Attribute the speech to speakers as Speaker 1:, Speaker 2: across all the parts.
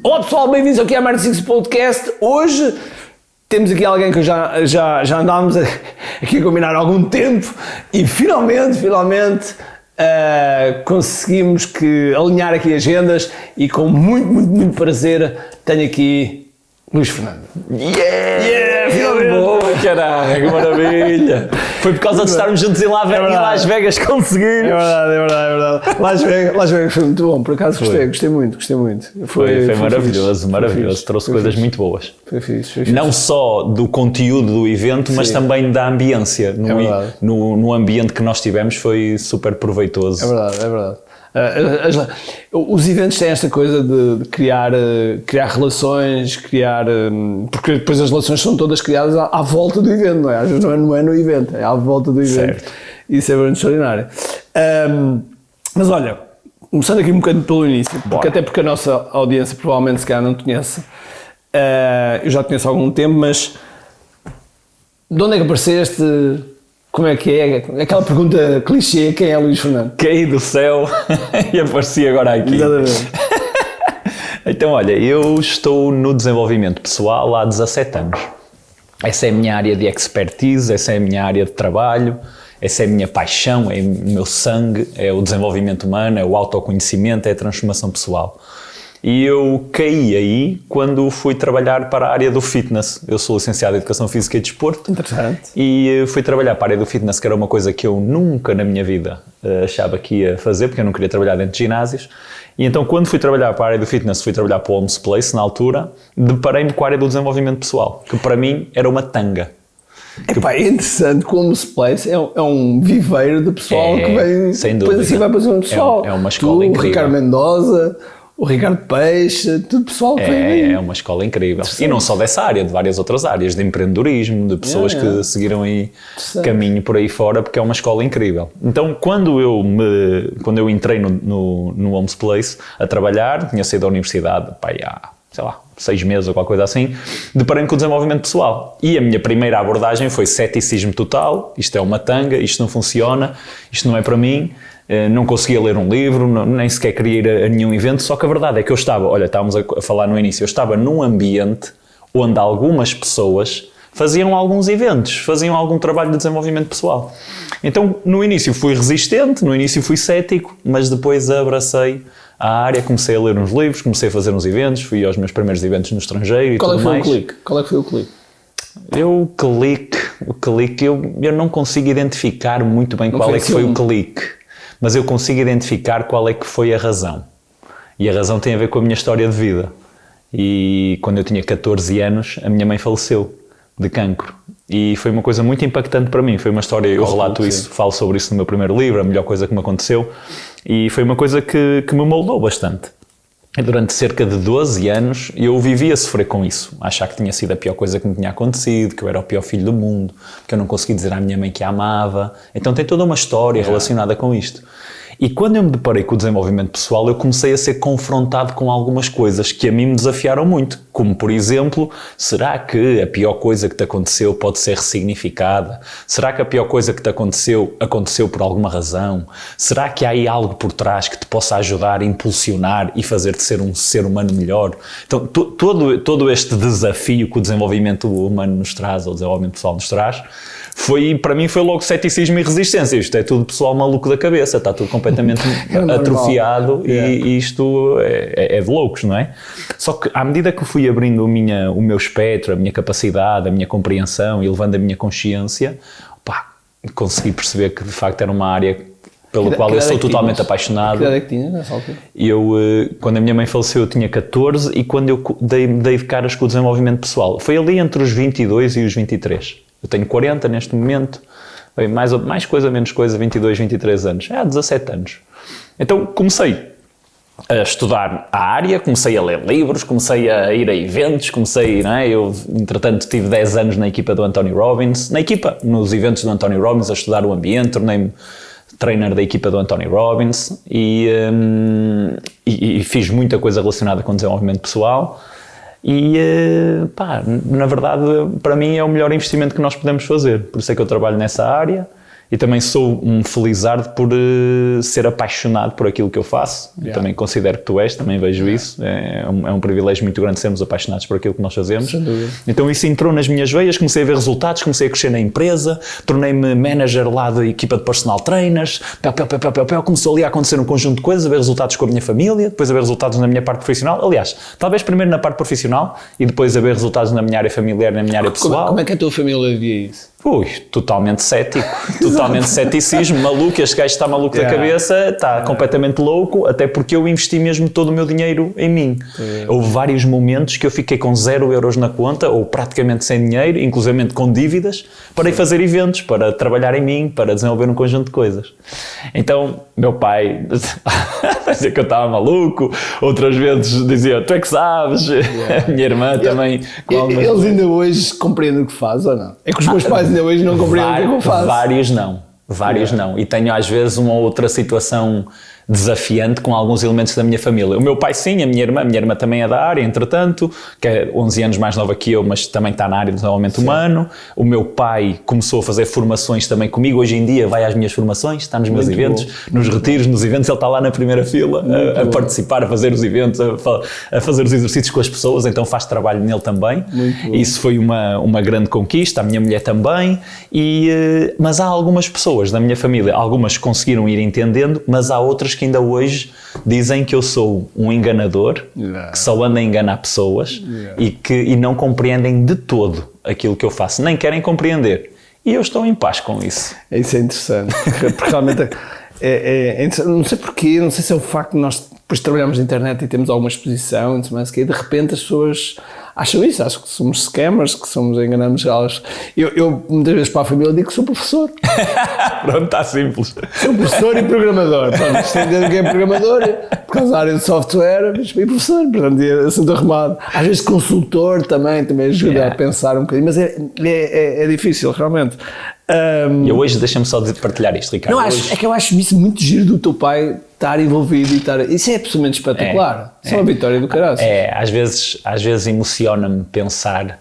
Speaker 1: Olá pessoal, bem-vindos aqui à Martin Six Podcast. Hoje temos aqui alguém que já andámos aqui a combinar há algum tempo e finalmente conseguimos alinhar aqui agendas e com muito prazer tenho aqui Luís Fernando.
Speaker 2: Finalmente! Boa, caralho, que maravilha! Foi por causa de estarmos juntos em Las Vegas conseguimos!
Speaker 1: É verdade. Las Vegas foi muito bom, por acaso gostei muito.
Speaker 2: Foi maravilhoso. Trouxe coisas muito boas.
Speaker 1: Foi fixe.
Speaker 2: Não só do conteúdo do evento, mas também da ambiência. No ambiente que nós tivemos foi super proveitoso.
Speaker 1: É verdade. Os eventos têm esta coisa de criar relações, porque depois as relações são todas criadas à volta do evento, não é? Às vezes não é no evento, é à volta do evento.
Speaker 2: Certo.
Speaker 1: Isso é bem extraordinário. Mas olha, começando aqui um bocadinho pelo início, até porque a nossa audiência provavelmente se calhar não te conhece, eu já te conheço há algum tempo, mas de onde é que apareceste? Como é que é? Aquela pergunta clichê, quem é Luís Fernando?
Speaker 2: Caí do céu e apareci agora aqui.
Speaker 1: Exatamente.
Speaker 2: Então, olha, eu estou no desenvolvimento pessoal há 17 anos. Essa é a minha área de expertise, essa é a minha área de trabalho, essa é a minha paixão, é o meu sangue, é o desenvolvimento humano, é o autoconhecimento, é a transformação pessoal. E eu caí aí quando fui trabalhar para a área do fitness. Eu sou licenciado em Educação Física e Desporto.
Speaker 1: Interessante.
Speaker 2: E fui trabalhar para a área do fitness, que era uma coisa que eu nunca na minha vida achava que ia fazer, porque eu não queria trabalhar dentro de ginásios. E então, quando fui trabalhar para a área do fitness, fui trabalhar para o Homes Place, na altura, deparei-me com a área do desenvolvimento pessoal, que para mim era uma tanga.
Speaker 1: É interessante, como o Homes Place é um viveiro de pessoal que vem,
Speaker 2: sem dúvida.
Speaker 1: Depois assim vai para o pessoal.
Speaker 2: É uma escola incrível.
Speaker 1: O Ricardo Mendoza, o Ricardo Peixe, tudo pessoal que vem.
Speaker 2: É uma escola incrível. E não só dessa área, de várias outras áreas, de empreendedorismo, de pessoas que seguiram aí caminho por aí fora, porque é uma escola incrível. Então, quando eu entrei no Homes Place a trabalhar, tinha saído da universidade, há, 6 meses ou qualquer coisa assim, deparei-me com o desenvolvimento pessoal. E a minha primeira abordagem foi ceticismo total, isto é uma tanga, isto não funciona, isto não é para mim. Não conseguia ler um livro, nem sequer queria ir a nenhum evento, só que a verdade é que estávamos a falar no início, eu estava num ambiente onde algumas pessoas faziam alguns eventos, faziam algum trabalho de desenvolvimento pessoal. Então, no início fui resistente, no início fui cético, mas depois abracei a área, comecei a ler uns livros, comecei a fazer uns eventos, fui aos meus primeiros eventos no estrangeiro e tudo mais.
Speaker 1: Qual é que foi o clique?
Speaker 2: O clique, eu não consigo identificar muito bem qual é que foi o clique. Mas eu consigo identificar qual é que foi a razão. E a razão tem a ver com a minha história de vida. E quando eu tinha 14 anos, a minha mãe faleceu de cancro. E foi uma coisa muito impactante para mim. Foi uma história, eu relato isso, falo sobre isso no meu primeiro livro, a melhor coisa que me aconteceu. E foi uma coisa que me moldou bastante. E durante cerca de 12 anos eu vivi a sofrer com isso, a achar que tinha sido a pior coisa que me tinha acontecido, que eu era o pior filho do mundo, que eu não conseguia dizer à minha mãe que a amava. Então tem toda uma história relacionada com isto. E quando eu me deparei com o desenvolvimento pessoal, eu comecei a ser confrontado com algumas coisas que a mim me desafiaram muito, como por exemplo, será que a pior coisa que te aconteceu pode ser ressignificada? Será que a pior coisa que te aconteceu por alguma razão? Será que há aí algo por trás que te possa ajudar, impulsionar e fazer-te ser um ser humano melhor? Então todo este desafio que o desenvolvimento humano nos traz, ou o desenvolvimento pessoal nos traz, para mim foi logo ceticismo e resistência. Isto é tudo pessoal maluco da cabeça, está tudo completamente atrofiado e isto é de loucos, não é? Só que à medida que fui abrindo o meu espectro, a minha capacidade, a minha compreensão e levando a minha consciência, consegui perceber que de facto era uma área pela qual eu sou totalmente apaixonado.
Speaker 1: Que idade é que tinha nessa altura?
Speaker 2: Quando a minha mãe faleceu eu tinha 14 e quando eu dei de caras com o desenvolvimento pessoal, foi ali entre os 22 e os 23. Eu tenho 40 neste momento, mais coisa, menos coisa, 22, 23 anos. Há 17 anos. Então comecei a estudar a área, comecei a ler livros, comecei a ir a eventos, eu entretanto tive 10 anos na equipa do Anthony Robbins, nos eventos do Anthony Robbins a estudar o ambiente, tornei-me trainer da equipa do Anthony Robbins e fiz muita coisa relacionada com desenvolvimento pessoal. E, na verdade, para mim é o melhor investimento que nós podemos fazer. Por isso é que eu trabalho nessa área e também sou um felizardo por ser apaixonado por aquilo que eu faço. Eu também considero que tu és, também vejo isso. É um privilégio muito grande sermos apaixonados por aquilo que nós fazemos. Então isso entrou nas minhas veias, comecei a ver resultados, comecei a crescer na empresa, tornei-me manager lá da equipa de personal trainers, começou ali a acontecer um conjunto de coisas, a ver resultados com a minha família, depois a ver resultados na minha parte profissional. Aliás, talvez primeiro na parte profissional e depois a ver resultados na minha área familiar, na minha área pessoal.
Speaker 1: Como é que a tua família via isso?
Speaker 2: Totalmente cético, totalmente ceticismo, maluco, este gajo está maluco da cabeça, está completamente louco, até porque eu investi mesmo todo o meu dinheiro em mim. Houve vários momentos que eu fiquei com 0 euros na conta, ou praticamente sem dinheiro, inclusivamente com dívidas, para ir fazer eventos, para trabalhar em mim, para desenvolver um conjunto de coisas. Então, meu pai dizia que eu estava maluco, outras vezes dizia, tu é que sabes, a minha irmã também.
Speaker 1: Eles ainda hoje compreendem o que faz ou não? É que os meus pais ainda hoje não compreendem o que eu faço.
Speaker 2: Vários não. E tenho às vezes uma outra situação desafiante com alguns elementos da minha família. O meu pai sim, a minha irmã também é da área, entretanto, que é 11 anos mais nova que eu, mas também está na área do desenvolvimento humano. O meu pai começou a fazer formações também comigo, hoje em dia vai às minhas formações, está nos meus eventos, nos retiros, nos eventos, ele está lá na primeira fila a participar, a fazer os eventos, a fazer os exercícios com as pessoas, então faz trabalho nele também. Isso foi uma grande conquista, a minha mulher também, mas há algumas pessoas da minha família, algumas conseguiram ir entendendo, mas há outras que ainda hoje dizem que eu sou um enganador, que só ando a enganar pessoas e não compreendem de todo aquilo que eu faço, nem querem compreender. E eu estou em paz com isso.
Speaker 1: Isso é interessante, porque realmente é interessante. Não sei porquê, não sei se é o facto de nós depois trabalhamos na internet e temos alguma exposição, mas que de repente as pessoas acham isso, acham que somos scammers, que enganamos elas. Eu muitas vezes para a família digo que sou professor.
Speaker 2: Pronto, está simples.
Speaker 1: Sou professor e programador. Pronto, se tem que é programador, por causa da área de software, mas e professor, portanto, é sempre arrumado. Às vezes consultor também ajuda a pensar um bocadinho, mas é difícil, realmente.
Speaker 2: E hoje, deixa-me só partilhar isto, Ricardo.
Speaker 1: Não, é que eu acho isso muito giro do teu pai estar envolvido e estar... Isso é absolutamente espetacular. Isso é uma vitória do caralho.
Speaker 2: Às vezes emociona-me pensar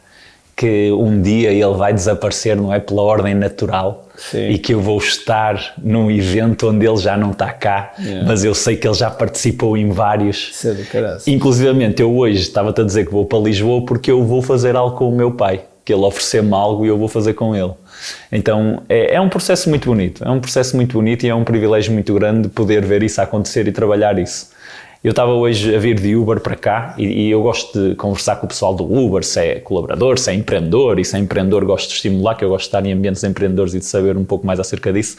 Speaker 2: que um dia ele vai desaparecer, não é pela ordem natural, e que eu vou estar num evento onde ele já não está cá, mas eu sei que ele já participou em vários.
Speaker 1: Isso é do caralho.
Speaker 2: Inclusivamente, eu hoje estava-te a dizer que vou para Lisboa porque eu vou fazer algo com o meu pai, que ele ofereceu-me algo e eu vou fazer com ele. Então é um processo muito bonito, e é um privilégio muito grande poder ver isso acontecer e trabalhar isso. Eu estava hoje a vir de Uber para cá e eu gosto de conversar com o pessoal do Uber, se é colaborador, se é empreendedor, e se é empreendedor gosto de estimular, que eu gosto de estar em ambientes empreendedores e de saber um pouco mais acerca disso.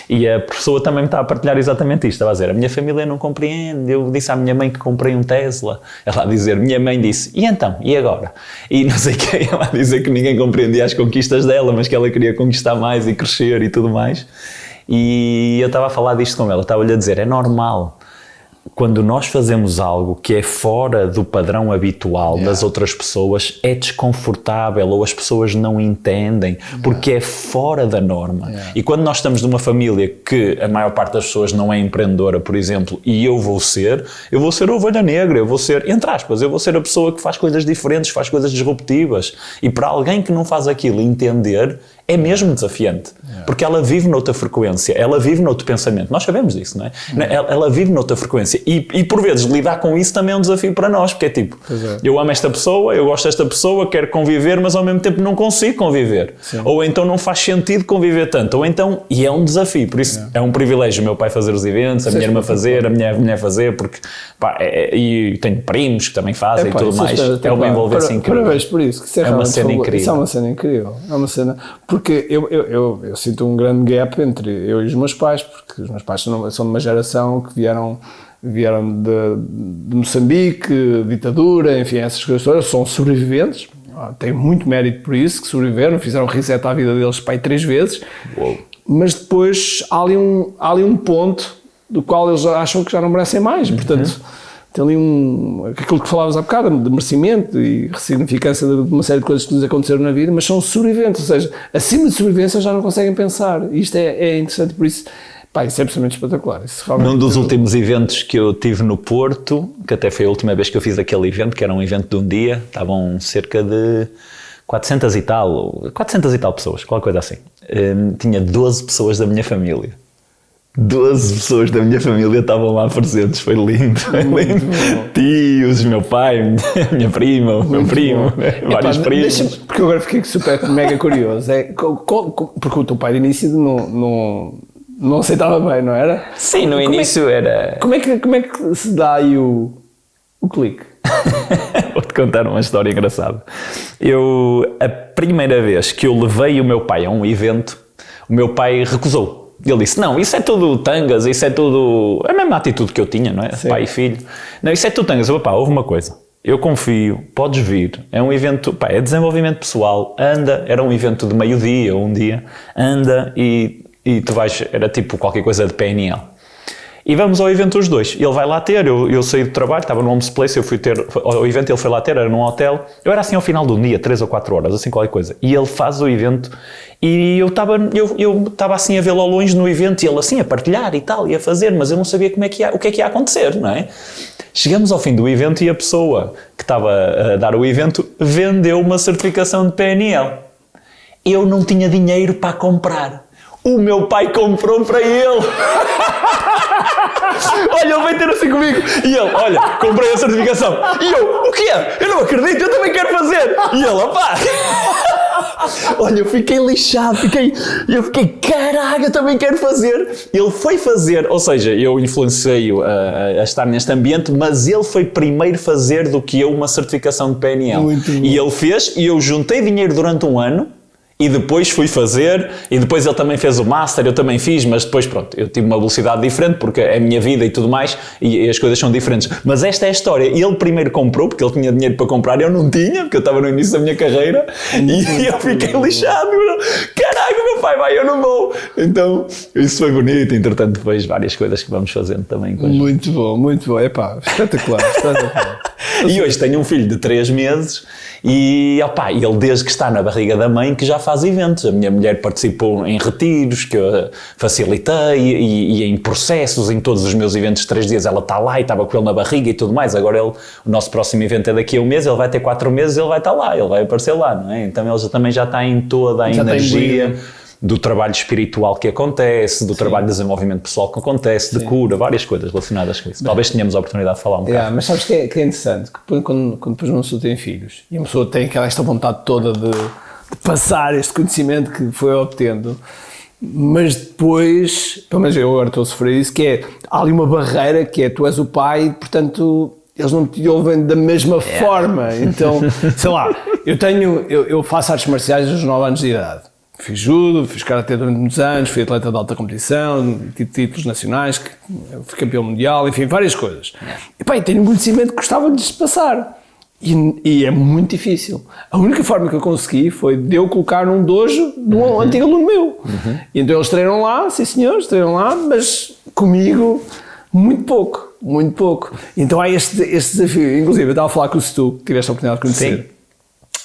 Speaker 2: E a pessoa também me está a partilhar exatamente isto, estava a dizer, a minha família não compreende, eu disse à minha mãe que comprei um Tesla, ela a dizer, minha mãe disse, e então, e agora? E não sei quem, ela a dizer que ninguém compreendia as conquistas dela, mas que ela queria conquistar mais e crescer e tudo mais. E eu estava a falar disto com ela, estava-lhe a dizer, é normal. Quando nós fazemos algo que é fora do padrão habitual das outras pessoas, é desconfortável ou as pessoas não entendem porque é fora da norma. E quando nós estamos numa família que a maior parte das pessoas não é empreendedora, por exemplo, e eu vou ser a ovelha negra, eu vou ser, entre aspas, eu vou ser a pessoa que faz coisas diferentes, faz coisas disruptivas. E para alguém que não faz aquilo entender, é mesmo desafiante, porque ela vive noutra frequência, ela vive noutro pensamento, nós sabemos disso, não é? Ela vive noutra frequência e por vezes lidar com isso também é um desafio para nós, porque é tipo, eu amo esta pessoa, eu gosto desta pessoa, quero conviver, mas ao mesmo tempo não consigo conviver, ou então não faz sentido conviver tanto, ou então, e é um desafio, por isso é um privilégio o meu pai fazer os eventos, a minha irmã fazer, a minha mulher fazer, porque pá, e tenho primos que também fazem e tudo mais, é uma envolvência incrível.
Speaker 1: Parabéns por isso, que
Speaker 2: é uma cena incrível.
Speaker 1: Isso é uma cena incrível, é uma cena... Porque eu sinto um grande gap entre eu e os meus pais, porque os meus pais são de uma geração que vieram de Moçambique, ditadura, enfim, essas coisas todas, são sobreviventes, têm muito mérito por isso, que sobreviveram, fizeram reset à vida deles pai 3 vezes, mas depois há ali um ponto do qual eles acham que já não merecem mais, portanto... Tem ali aquilo que falavas há bocado, de merecimento e ressignificância de uma série de coisas que lhes aconteceram na vida, mas são sobreviventes, ou seja, acima de sobrevivência já não conseguem pensar. E isto é interessante, por isso, pá, isso é absolutamente espetacular.
Speaker 2: Num dos últimos eventos que eu tive no Porto, que até foi a última vez que eu fiz aquele evento, que era um evento de um dia, estavam cerca de 400 e tal pessoas, qualquer coisa assim. tinha 12 pessoas da minha família. 12 pessoas da minha família estavam lá presentes, foi lindo, foi lindo. Tios, meu pai, minha prima, o meu primo, vários primos.
Speaker 1: Porque eu agora fiquei super mega curioso, porque o teu pai de início não aceitava bem, não era?
Speaker 2: Sim, no início era...
Speaker 1: Como é que se dá aí o clique?
Speaker 2: Vou-te contar uma história engraçada. A primeira vez que eu levei o meu pai a um evento, o meu pai recusou. Ele disse, não, isso é tudo tangas, isso é tudo... A mesma atitude que eu tinha, não é? Sim. Pai e filho. Não, isso é tudo tangas. Pá, houve uma coisa. Eu confio, podes vir. É um evento, pá, é desenvolvimento pessoal. Anda, era um evento de meio-dia, um dia. Anda e tu vais... Era tipo qualquer coisa de PNL. E vamos ao evento os dois. Ele vai lá ter, eu saí do trabalho, estava no Homes Place, eu fui ter ao evento, ele foi lá ter, era num hotel. Eu era assim ao final do dia, 3 ou 4 horas, assim qualquer coisa. E ele faz o evento e eu estava assim a vê-lo ao longe no evento e ele assim a partilhar e tal, e a fazer, mas eu não sabia o que é que ia acontecer, não é? Chegamos ao fim do evento e a pessoa que estava a dar o evento vendeu uma certificação de PNL. Eu não tinha dinheiro para comprar. O meu pai comprou para ele. Olha, ele veio ter assim comigo. E ele, olha, comprei a certificação. E eu, o quê? Eu não acredito, eu também quero fazer. E ele, opá. Olha, eu fiquei lixado, eu fiquei, caralho, eu também quero fazer. Ele foi fazer, ou seja, eu influenciei-o a estar neste ambiente, mas ele foi primeiro fazer do que eu uma certificação de PNL. Muito e bom. Ele fez, e eu juntei dinheiro durante um ano, e depois fui fazer, e depois ele também fez o Master, eu também fiz, mas depois pronto, eu tive uma velocidade diferente, porque é a minha vida e tudo mais, e as coisas são diferentes. Mas esta é a história, ele primeiro comprou, porque ele tinha dinheiro para comprar, eu não tinha, porque eu estava no início da minha carreira, e eu fiquei lixado, caraca, meu pai vai, eu não vou. Então, isso foi bonito, entretanto depois várias coisas que vamos fazendo também.
Speaker 1: Muito bom, epá, espetacular.
Speaker 2: E hoje tenho um filho de 3 meses, e opá, ele desde que está na barriga da mãe que já faz eventos. A minha mulher participou em retiros que eu facilitei e em processos, em todos os meus eventos de 3 dias ela está lá e estava com ele na barriga e tudo mais. Agora o nosso próximo evento é daqui a 1 mês, ele vai ter 4 meses, ele vai estar lá, ele vai aparecer lá, não é? Então ele também já está em toda a energia do trabalho espiritual que acontece, do trabalho de desenvolvimento pessoal que acontece, de cura, várias coisas relacionadas com isso. Talvez tenhamos a oportunidade de falar um bocado.
Speaker 1: Mas sabes que é interessante, que quando depois uma pessoa tem filhos, e uma pessoa tem esta vontade toda de passar este conhecimento que foi obtendo, mas depois, pelo menos eu agora estou a sofrer isso, que é, há ali uma barreira que é, tu és o pai, portanto, eles não te ouvem da mesma forma. Então, sei lá, eu faço artes marciais aos 9 anos de idade. Fiz judo, fiz karatê durante muitos anos, fui atleta de alta competição, tive títulos nacionais, fui campeão mundial, enfim, várias coisas. E pá, tenho um conhecimento que gostava de lhes passar. E é muito difícil. A única forma que eu consegui foi de eu colocar num dojo de um antigo aluno meu. E então eles treinam lá, sim senhores, treinam lá, mas comigo muito pouco. Então há este desafio. Inclusive eu estava a falar com o Stu, que tiveste a oportunidade de conhecer. Sim.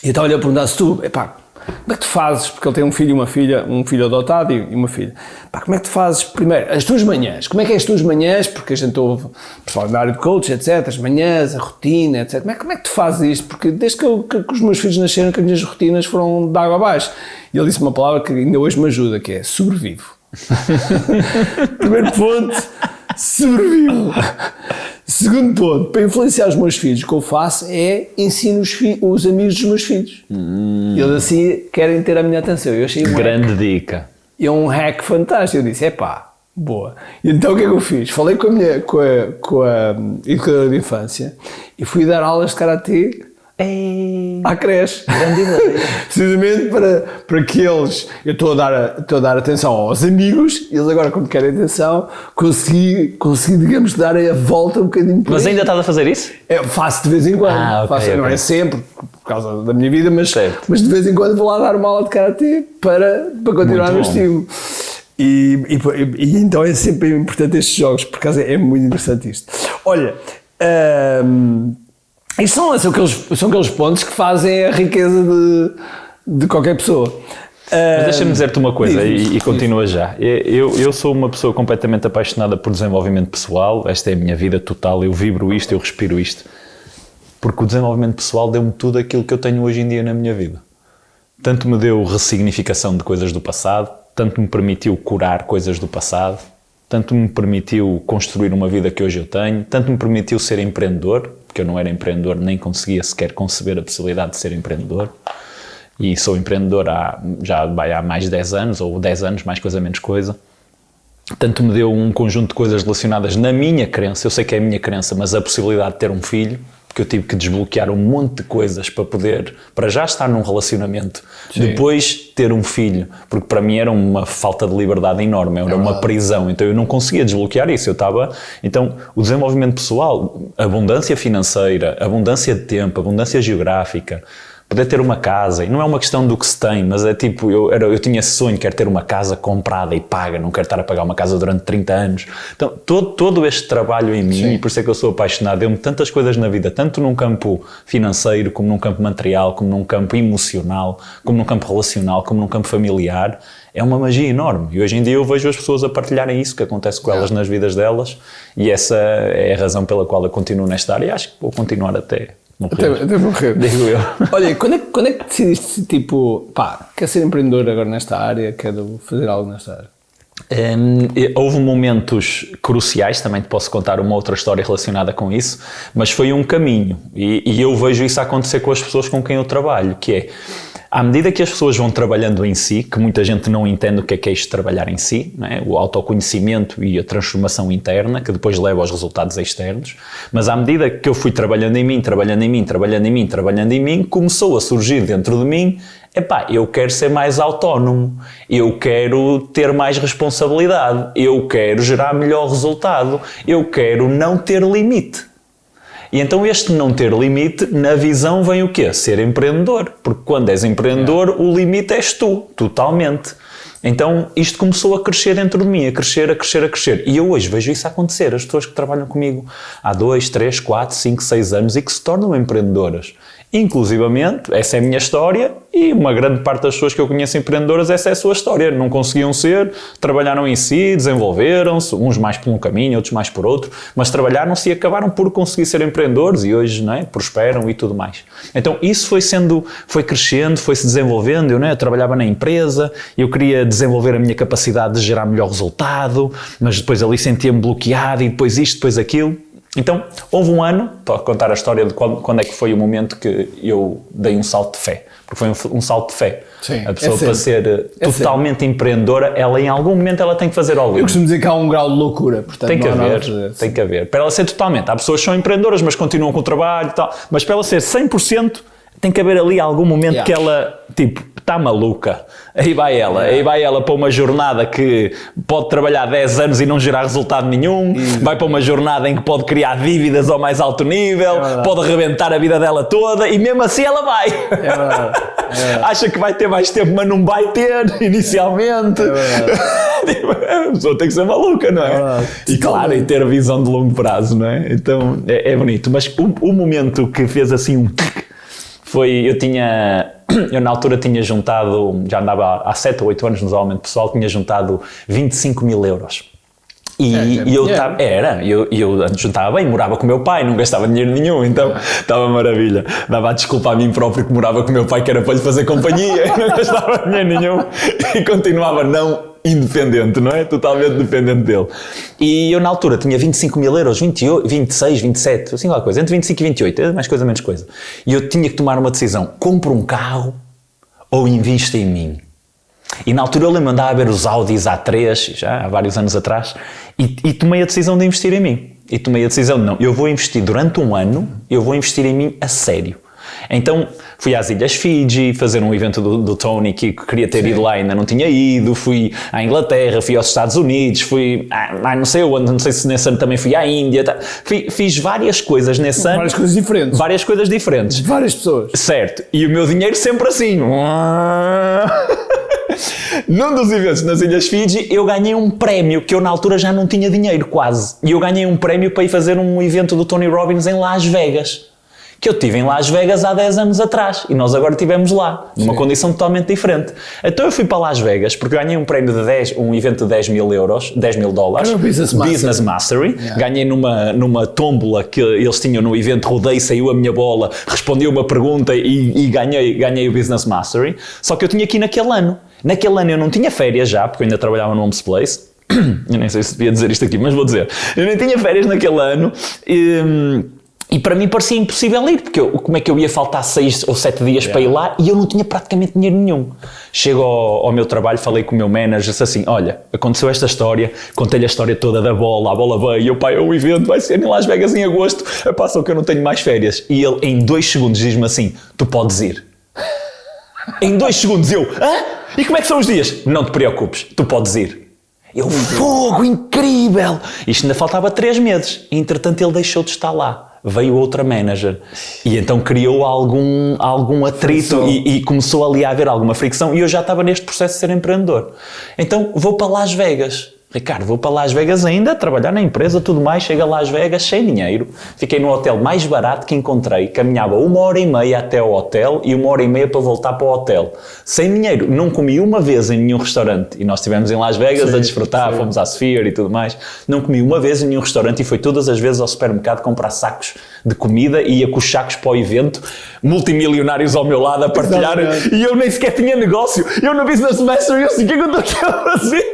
Speaker 1: E eu estava-lhe a perguntar, Stu, epá, como é que tu fazes? Porque ele tem um filho e uma filha, um filho adotado e uma filha. Pá, como é que tu fazes, primeiro, as tuas manhãs? Como é que é as tuas manhãs? Porque a gente ouve pessoal na área de coach, etc. As manhãs, a rotina, etc. Como é que tu fazes isto? Porque desde que os meus filhos nasceram, que as minhas rotinas foram de água abaixo. E ele disse uma palavra que ainda hoje me ajuda, que é sobrevivo. Primeiro ponto, sobrevivo. Segundo ponto, para influenciar os meus filhos, o que eu faço é ensino os amigos dos meus filhos. Eles assim querem ter a minha atenção. Eu achei
Speaker 2: grande dica.
Speaker 1: É um hack fantástico. Eu disse, epá, boa. E então o que é que eu fiz? Falei com a educadora de infância e fui dar aulas de karatê à creche.
Speaker 2: Grande ideia.
Speaker 1: Precisamente para que eles, eu estou a dar atenção aos amigos, e eles agora, quando querem atenção, consegui, digamos, dar a volta um bocadinho por
Speaker 2: Mas
Speaker 1: aí.
Speaker 2: ainda estás a fazer isso?
Speaker 1: Faço de vez em quando.
Speaker 2: Okay.
Speaker 1: Não é sempre, por causa da minha vida, mas de vez em quando vou lá dar uma aula de karatê para continuar no estímulo. E então é sempre importante estes jogos, por acaso é muito interessante isto. Olha, isto são aqueles pontos que fazem a riqueza de qualquer pessoa.
Speaker 2: Mas deixa-me dizer-te uma coisa e continua já. Eu sou uma pessoa completamente apaixonada por desenvolvimento pessoal, esta é a minha vida total, eu vibro isto, eu respiro isto, porque o desenvolvimento pessoal deu-me tudo aquilo que eu tenho hoje em dia na minha vida. tanto me deu ressignificação de coisas do passado, tanto me permitiu curar coisas do passado, tanto me permitiu construir uma vida que hoje eu tenho, tanto me permitiu ser empreendedor, porque eu não era empreendedor, nem conseguia sequer conceber a possibilidade de ser empreendedor. E sou empreendedor já há mais de 10 anos, ou 10 anos, mais coisa menos coisa. Tanto me deu um conjunto de coisas relacionadas na minha crença, eu sei que é a minha crença, mas a possibilidade de ter um filho, porque eu tive que desbloquear um monte de coisas para já estar num relacionamento, sim, depois ter um filho, porque para mim era uma falta de liberdade enorme, era uma prisão, então eu não conseguia desbloquear isso, então o desenvolvimento pessoal, abundância financeira, abundância de tempo, abundância geográfica, poder ter uma casa, e não é uma questão do que se tem, mas é tipo, eu tinha esse sonho, quero ter uma casa comprada e paga, não quero estar a pagar uma casa durante 30 anos. Então, todo este trabalho em mim, sim, e por isso é que eu sou apaixonado, deu-me tantas coisas na vida, tanto num campo financeiro, como num campo material, como num campo emocional, como num campo relacional, como num campo familiar, é uma magia enorme. E hoje em dia eu vejo as pessoas a partilharem isso que acontece com elas nas vidas delas, e essa é a razão pela qual eu continuo nesta área, e acho que vou continuar até
Speaker 1: morrer.
Speaker 2: Digo eu.
Speaker 1: Olha, quando é que decidiste, tipo, quer ser empreendedor agora nesta área, quero fazer algo nesta área?
Speaker 2: Houve momentos cruciais, também te posso contar uma outra história relacionada com isso, mas foi um caminho, e eu vejo isso acontecer com as pessoas com quem eu trabalho, que é, à medida que as pessoas vão trabalhando em si, que muita gente não entende o que é isto de trabalhar em si, não é? O autoconhecimento e a transformação interna, que depois leva aos resultados externos, mas à medida que eu fui trabalhando em mim, começou a surgir dentro de mim, eu quero ser mais autónomo, eu quero ter mais responsabilidade, eu quero gerar melhor resultado, eu quero não ter limite. E então este não ter limite, na visão vem o quê? Ser empreendedor. Porque quando és empreendedor, o limite és tu, totalmente. Então isto começou a crescer dentro de mim, a crescer. E eu hoje vejo isso acontecer. As pessoas que trabalham comigo há 2, 3, 4, 5, 6 anos e que se tornam empreendedoras. Inclusivamente, essa é a minha história e uma grande parte das pessoas que eu conheço empreendedoras, essa é a sua história. Não conseguiam ser, trabalharam em si, desenvolveram-se, uns mais por um caminho, outros mais por outro, mas trabalharam-se e acabaram por conseguir ser empreendedores e hoje, não é, prosperam e tudo mais. Então isso foi crescendo, foi-se desenvolvendo. Eu trabalhava na empresa, eu queria desenvolver a minha capacidade de gerar melhor resultado, mas depois ali sentia-me bloqueado e depois isto, depois aquilo. Então, houve um ano, para contar a história de quando é que foi o momento que eu dei um salto de fé, porque foi um salto de fé.
Speaker 1: Sim,
Speaker 2: a pessoa para ser totalmente empreendedora, ela em algum momento ela tem que fazer algo.
Speaker 1: Eu costumo dizer que há um grau de loucura, portanto
Speaker 2: tem que haver. Para ela ser totalmente, há pessoas que são empreendedoras, mas continuam com o trabalho e tal, mas para ela ser 100%, tem que haver ali algum momento que ela, está maluca. Aí vai ela para uma jornada que pode trabalhar 10 anos e não gerar resultado nenhum, vai para uma jornada em que pode criar dívidas ao mais alto nível, pode arrebentar a vida dela toda e mesmo assim ela vai. Acha que vai ter mais tempo, mas não vai ter inicialmente. A pessoa tem que ser maluca, não é? E claro, e ter visão de longo prazo, não é? Então é bonito. Mas o momento que fez assim um... Eu na altura tinha juntado, já andava há 7 ou 8 anos no desenvolvimento pessoal, tinha juntado 25 mil euros. Eu antes juntava bem, morava com o meu pai, não gastava dinheiro nenhum, então estava maravilha. Dava a desculpa a mim próprio que morava com o meu pai, que era para lhe fazer companhia, não gastava dinheiro nenhum e continuava independente, não é? Totalmente dependente dele. E eu na altura tinha 25 mil euros, 28, 26, 27, assim alguma coisa, entre 25 e 28, mais coisa, menos coisa. E eu tinha que tomar uma decisão, compro um carro ou invisto em mim? E na altura eu lembro, andava a ver os Audis A3, já há vários anos atrás, e tomei a decisão de investir em mim. E tomei a decisão de não, eu vou investir durante um ano, eu vou investir em mim a sério. Então fui às Ilhas Fiji fazer um evento do Tony que queria ter ido lá, ainda não tinha ido, fui à Inglaterra, fui aos Estados Unidos, fui não sei onde, não sei se nesse ano também fui à Índia, fiz várias coisas nesse ano. Várias coisas diferentes.
Speaker 1: Várias pessoas.
Speaker 2: Certo. E o meu dinheiro sempre assim. Num dos eventos nas Ilhas Fiji, eu ganhei um prémio, que eu na altura já não tinha dinheiro quase. E eu ganhei um prémio para ir fazer um evento do Tony Robbins em Las Vegas. que eu tive em Las Vegas há 10 anos atrás. E nós agora estivemos lá, numa condição totalmente diferente. Então eu fui para Las Vegas porque ganhei um prémio de um evento de 10 mil euros, 10 mil dólares. Business Mastery. Yeah. Ganhei numa tómbola que eles tinham no evento, rodei, saiu a minha bola, respondi uma pergunta e ganhei o Business Mastery. Só que eu tinha aqui naquele ano. Naquele ano eu não tinha férias já, porque eu ainda trabalhava no Homes Place. Eu nem sei se devia dizer isto aqui, mas vou dizer. Eu nem tinha férias naquele ano e para mim parecia impossível ir, porque como é que eu ia faltar 6 ou 7 dias para ir lá e eu não tinha praticamente dinheiro nenhum. Chego ao meu trabalho, falei com o meu manager, disse assim, olha, aconteceu esta história, contei-lhe a história toda da bola, a bola veio, e eu, pai, o evento vai ser em Las Vegas em agosto, só que eu não tenho mais férias. E ele, em 2 segundos, diz-me assim, tu podes ir. Em 2 segundos eu, e como é que são os dias? Não te preocupes, tu podes ir. Eu, fogo, incrível! Isto ainda faltava 3 meses. Entretanto, ele deixou de estar lá. Veio outra manager. E então criou algum atrito e começou ali a haver alguma fricção. E eu já estava neste processo de ser empreendedor. Então, vou para Las Vegas. Ricardo, vou para Las Vegas ainda, trabalhar na empresa, tudo mais. Chego a Las Vegas sem dinheiro. Fiquei no hotel mais barato que encontrei. Caminhava 1h30 até ao hotel e 1h30 para voltar para o hotel. Sem dinheiro. Não comi uma vez em nenhum restaurante. E nós estivemos em Las Vegas a desfrutar, fomos à Sphere e tudo mais. Não comi uma vez em nenhum restaurante e foi todas as vezes ao supermercado comprar sacos de comida e ia com os sacos para o evento. Multimilionários ao meu lado a partilhar. E eu nem sequer tinha negócio. Eu no Business Master, eu assim, o que é que eu estou aqui a fazer?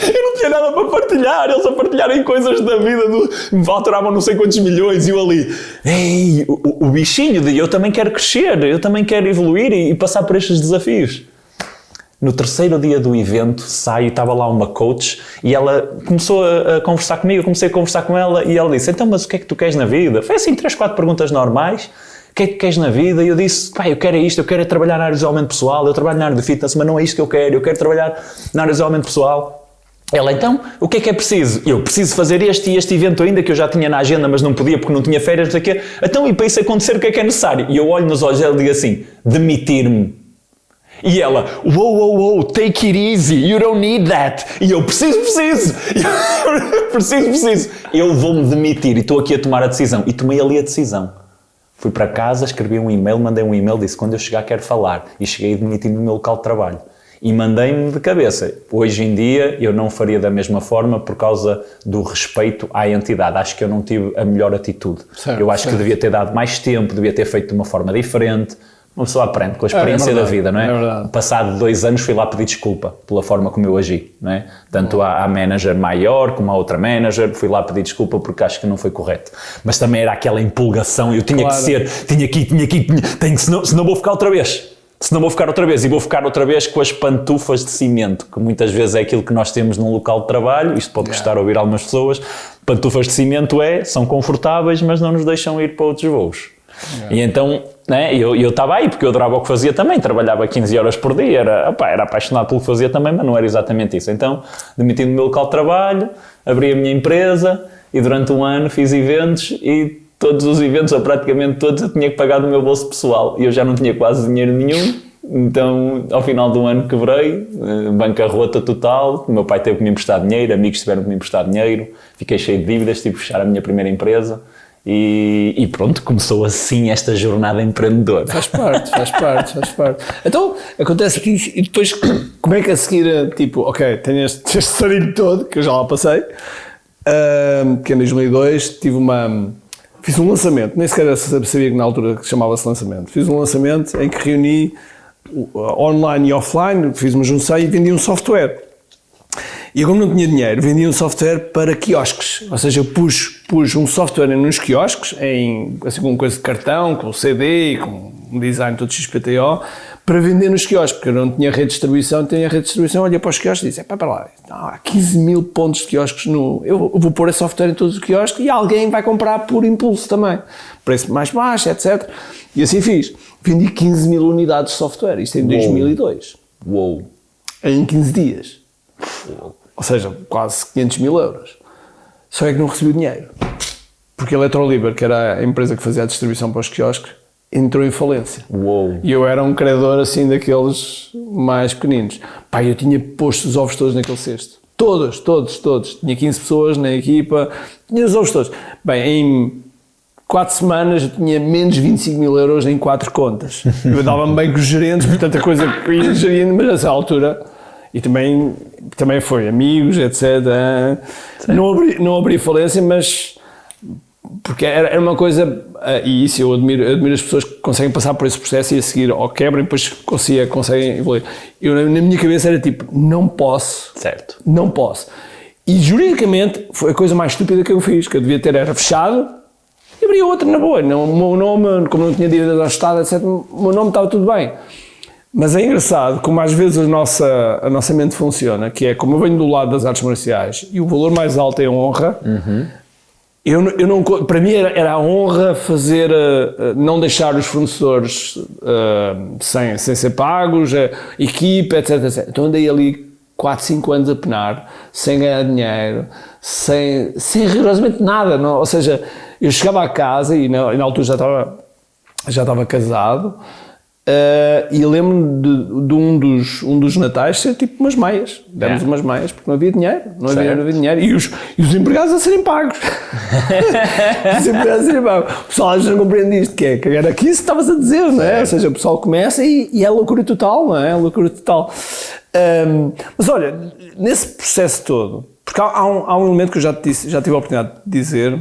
Speaker 2: Eu não tinha nada para partilhar, eles a partilharem coisas da vida, faturavam não sei quantos milhões, e eu ali, o bichinho de eu também quero crescer, eu também quero evoluir e passar por estes desafios. No 3º dia do evento, saio, estava lá uma coach, e ela começou a conversar comigo, eu comecei a conversar com ela, e ela disse, então, mas o que é que tu queres na vida? Foi assim, 3, 4 perguntas normais. O que é que queres na vida? E eu disse, eu quero isto, eu quero trabalhar na área de desenvolvimento pessoal, eu trabalho na área de fitness, mas não é isto que eu quero trabalhar na área de desenvolvimento pessoal. Ela, então, o que é preciso? Eu preciso fazer este e este evento ainda, que eu já tinha na agenda, mas não podia porque não tinha férias, não sei o quê. Então, e para isso acontecer, o que é necessário? E eu olho nos olhos dela e digo assim, demitir-me. E ela, wow, take it easy, you don't need that. E eu, preciso. preciso. Eu vou-me demitir e estou aqui a tomar a decisão. E tomei ali a decisão. Fui para casa, escrevi um e-mail, mandei um e-mail, disse, quando eu chegar quero falar. E cheguei a demitir-me do meu local de trabalho. E mandei-me de cabeça. Hoje em dia eu não faria da mesma forma por causa do respeito à entidade. Acho que eu não tive a melhor atitude. Eu acho que devia ter dado mais tempo, devia ter feito de uma forma diferente. Uma pessoa aprende com a experiência da vida, não é? Passado 2 anos fui lá pedir desculpa pela forma como eu agi, não é? Tanto à manager maior como à outra manager, fui lá pedir desculpa porque acho que não foi correto. Mas também era aquela empolgação, eu tinha que ser, tinha que ir, senão vou ficar outra vez. E vou ficar outra vez com as pantufas de cimento, que muitas vezes é aquilo que nós temos num local de trabalho, isto pode custar ouvir algumas pessoas, pantufas de cimento são confortáveis, mas não nos deixam ir para outros voos. E então, né, eu estava aí, porque eu adorava o que fazia também, trabalhava 15 horas por dia, era apaixonado pelo que fazia também, mas não era exatamente isso. Então, demiti-me do meu local de trabalho, abri a minha empresa e durante 1 ano fiz eventos e todos os eventos, ou praticamente todos, eu tinha que pagar do meu bolso pessoal e eu já não tinha quase dinheiro nenhum. Então, ao final do ano quebrei, bancarrota total, o meu pai teve que me emprestar dinheiro, amigos tiveram que me emprestar dinheiro, fiquei cheio de dívidas, tive que fechar a minha primeira empresa e pronto, começou assim esta jornada empreendedora.
Speaker 1: Faz parte. Então, acontece aqui e depois, como é que a seguir, tipo, ok, tenho este sarinho todo, que eu já lá passei, que em 2002 fiz um lançamento, nem sequer sabia que na altura que chamava-se lançamento. Fiz um lançamento em que reuni online e offline, fiz uma junção e vendi um software. E como não tinha dinheiro, vendi um software para quiosques. Ou seja, eu pus um software nos quiosques, assim com coisa de cartão, com CD, com um design todo XPTO, para vender nos quiosques, porque eu não tinha rede de distribuição, olhei para os quiosques e disse, para lá, há 15 mil pontos de quiosques eu vou pôr esse software em todos os quiosques e alguém vai comprar por impulso também, preço mais baixo, etc. E assim fiz, vendi 15 mil unidades de software, isto em 2002.
Speaker 2: Uou!
Speaker 1: Em 15 dias. Ou seja, quase 500 mil euros. Só é que não recebi o dinheiro, porque a Electroliber, que era a empresa que fazia a distribuição para os quiosques, entrou em falência.
Speaker 2: Uou.
Speaker 1: E eu era um credor assim daqueles mais pequeninos. Pá, eu tinha posto os ovos todos naquele cesto. Todos. Tinha 15 pessoas na equipa, tinha os ovos todos. Bem, em 4 semanas eu tinha menos 25 mil euros em 4 contas. Eu dava-me bem com os gerentes, portanto a coisa que eu ia gerindo, mas nessa altura, e também foi amigos, etc. Não abri falência, mas porque era uma coisa, e isso eu admiro as pessoas que conseguem passar por esse processo e a seguir ou quebram e depois conseguem evoluir. Eu na minha cabeça era tipo, não posso.
Speaker 2: Certo.
Speaker 1: Não posso. E juridicamente foi a coisa mais estúpida que eu fiz, que eu devia ter era fechado e abri outra na boa. Não, o meu nome, como não tinha dívidas ao Estado, etc., o meu nome estava tudo bem. Mas é engraçado como às vezes a nossa mente funciona, que é como eu venho do lado das artes marciais e o valor mais alto é a honra. Eu não, para mim era a honra fazer, não deixar os fornecedores sem ser pagos, equipa, etc, etc. Então andei ali 4, 5 anos a penar, sem ganhar dinheiro, sem rigorosamente nada. Não? Ou seja, eu chegava a casa e na altura já estava casado, e lembro-me de um dos natais ser tipo umas meias. Demos umas meias porque não havia dinheiro. Não havia dinheiro. E os empregados a serem pagos. Os empregados a serem pagos. O pessoal às vezes não compreende isto, que é cagar aqui, se estavas a dizer, não é? Ou seja, o pessoal começa e é loucura total, não é? Loucura total. Mas olha, nesse processo todo, porque há um elemento que eu já tive a oportunidade de dizer,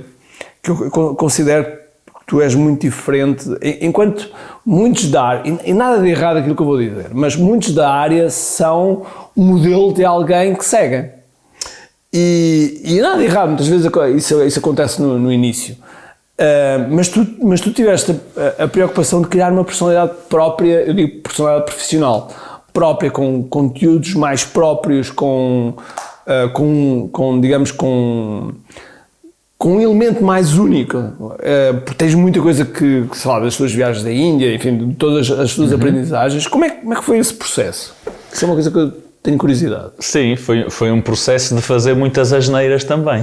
Speaker 1: que eu considero que tu és muito diferente, enquanto muitos da área, e nada de errado aquilo que eu vou dizer, mas muitos da área são um modelo de alguém que seguem. E nada de errado, muitas vezes isso acontece no início. Mas tu tiveste a preocupação de criar uma personalidade própria, eu digo personalidade profissional, própria, com conteúdos mais próprios, com um elemento mais único, porque tens muita coisa que sei lá, das tuas viagens da Índia, enfim, de todas as tuas aprendizagens. Como é que foi esse processo? Isso é uma coisa que eu tenho curiosidade.
Speaker 2: Sim, foi um processo de fazer muitas asneiras também.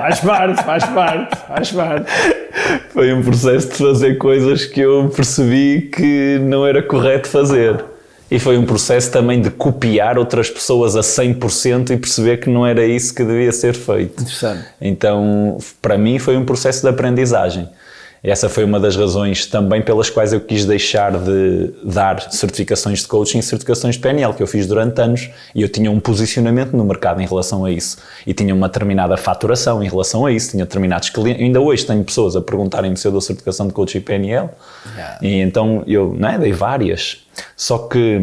Speaker 1: Faz parte.
Speaker 2: Foi um processo de fazer coisas que eu percebi que não era correto fazer. E foi um processo também de copiar outras pessoas a 100% e perceber que não era isso que devia ser feito.
Speaker 1: Interessante.
Speaker 2: Então, para mim, foi um processo de aprendizagem. Essa foi uma das razões também pelas quais eu quis deixar de dar certificações de coaching e certificações de PNL, que eu fiz durante anos, e eu tinha um posicionamento no mercado em relação a isso. E tinha uma determinada faturação em relação a isso, tinha determinados clientes. Ainda hoje tenho pessoas a perguntarem-me se eu dou certificação de coaching e PNL. E então eu dei várias. Só que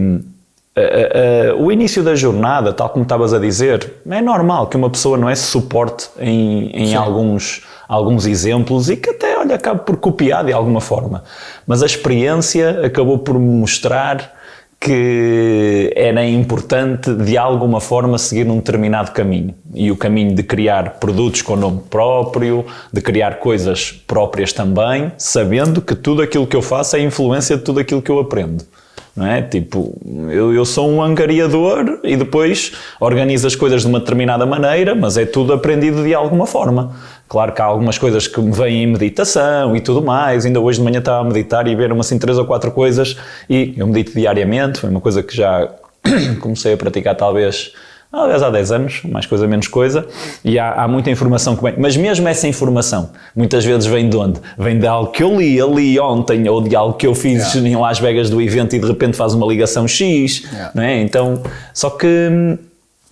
Speaker 2: o início da jornada, tal como estavas a dizer, é normal que uma pessoa não é suporte em alguns exemplos e que até, acaba por copiar de alguma forma. Mas a experiência acabou por me mostrar que era importante de alguma forma seguir num determinado caminho. E o caminho de criar produtos com nome próprio, de criar coisas próprias também, sabendo que tudo aquilo que eu faço é influência de tudo aquilo que eu aprendo. Não é? Tipo, eu sou um angariador e depois organizo as coisas de uma determinada maneira, mas é tudo aprendido de alguma forma. Claro que há algumas coisas que me vêm em meditação e tudo mais. Ainda hoje de manhã estava a meditar e ver assim 3 ou 4 coisas e eu medito diariamente. Foi uma coisa que já comecei a praticar talvez há 10 anos, mais coisa, menos coisa, e há muita informação que vem. Mas mesmo essa informação, muitas vezes vem de onde? Vem de algo que eu li ali ontem, ou de algo que eu fiz em Las Vegas do evento e de repente faz uma ligação X, não é? Então, só que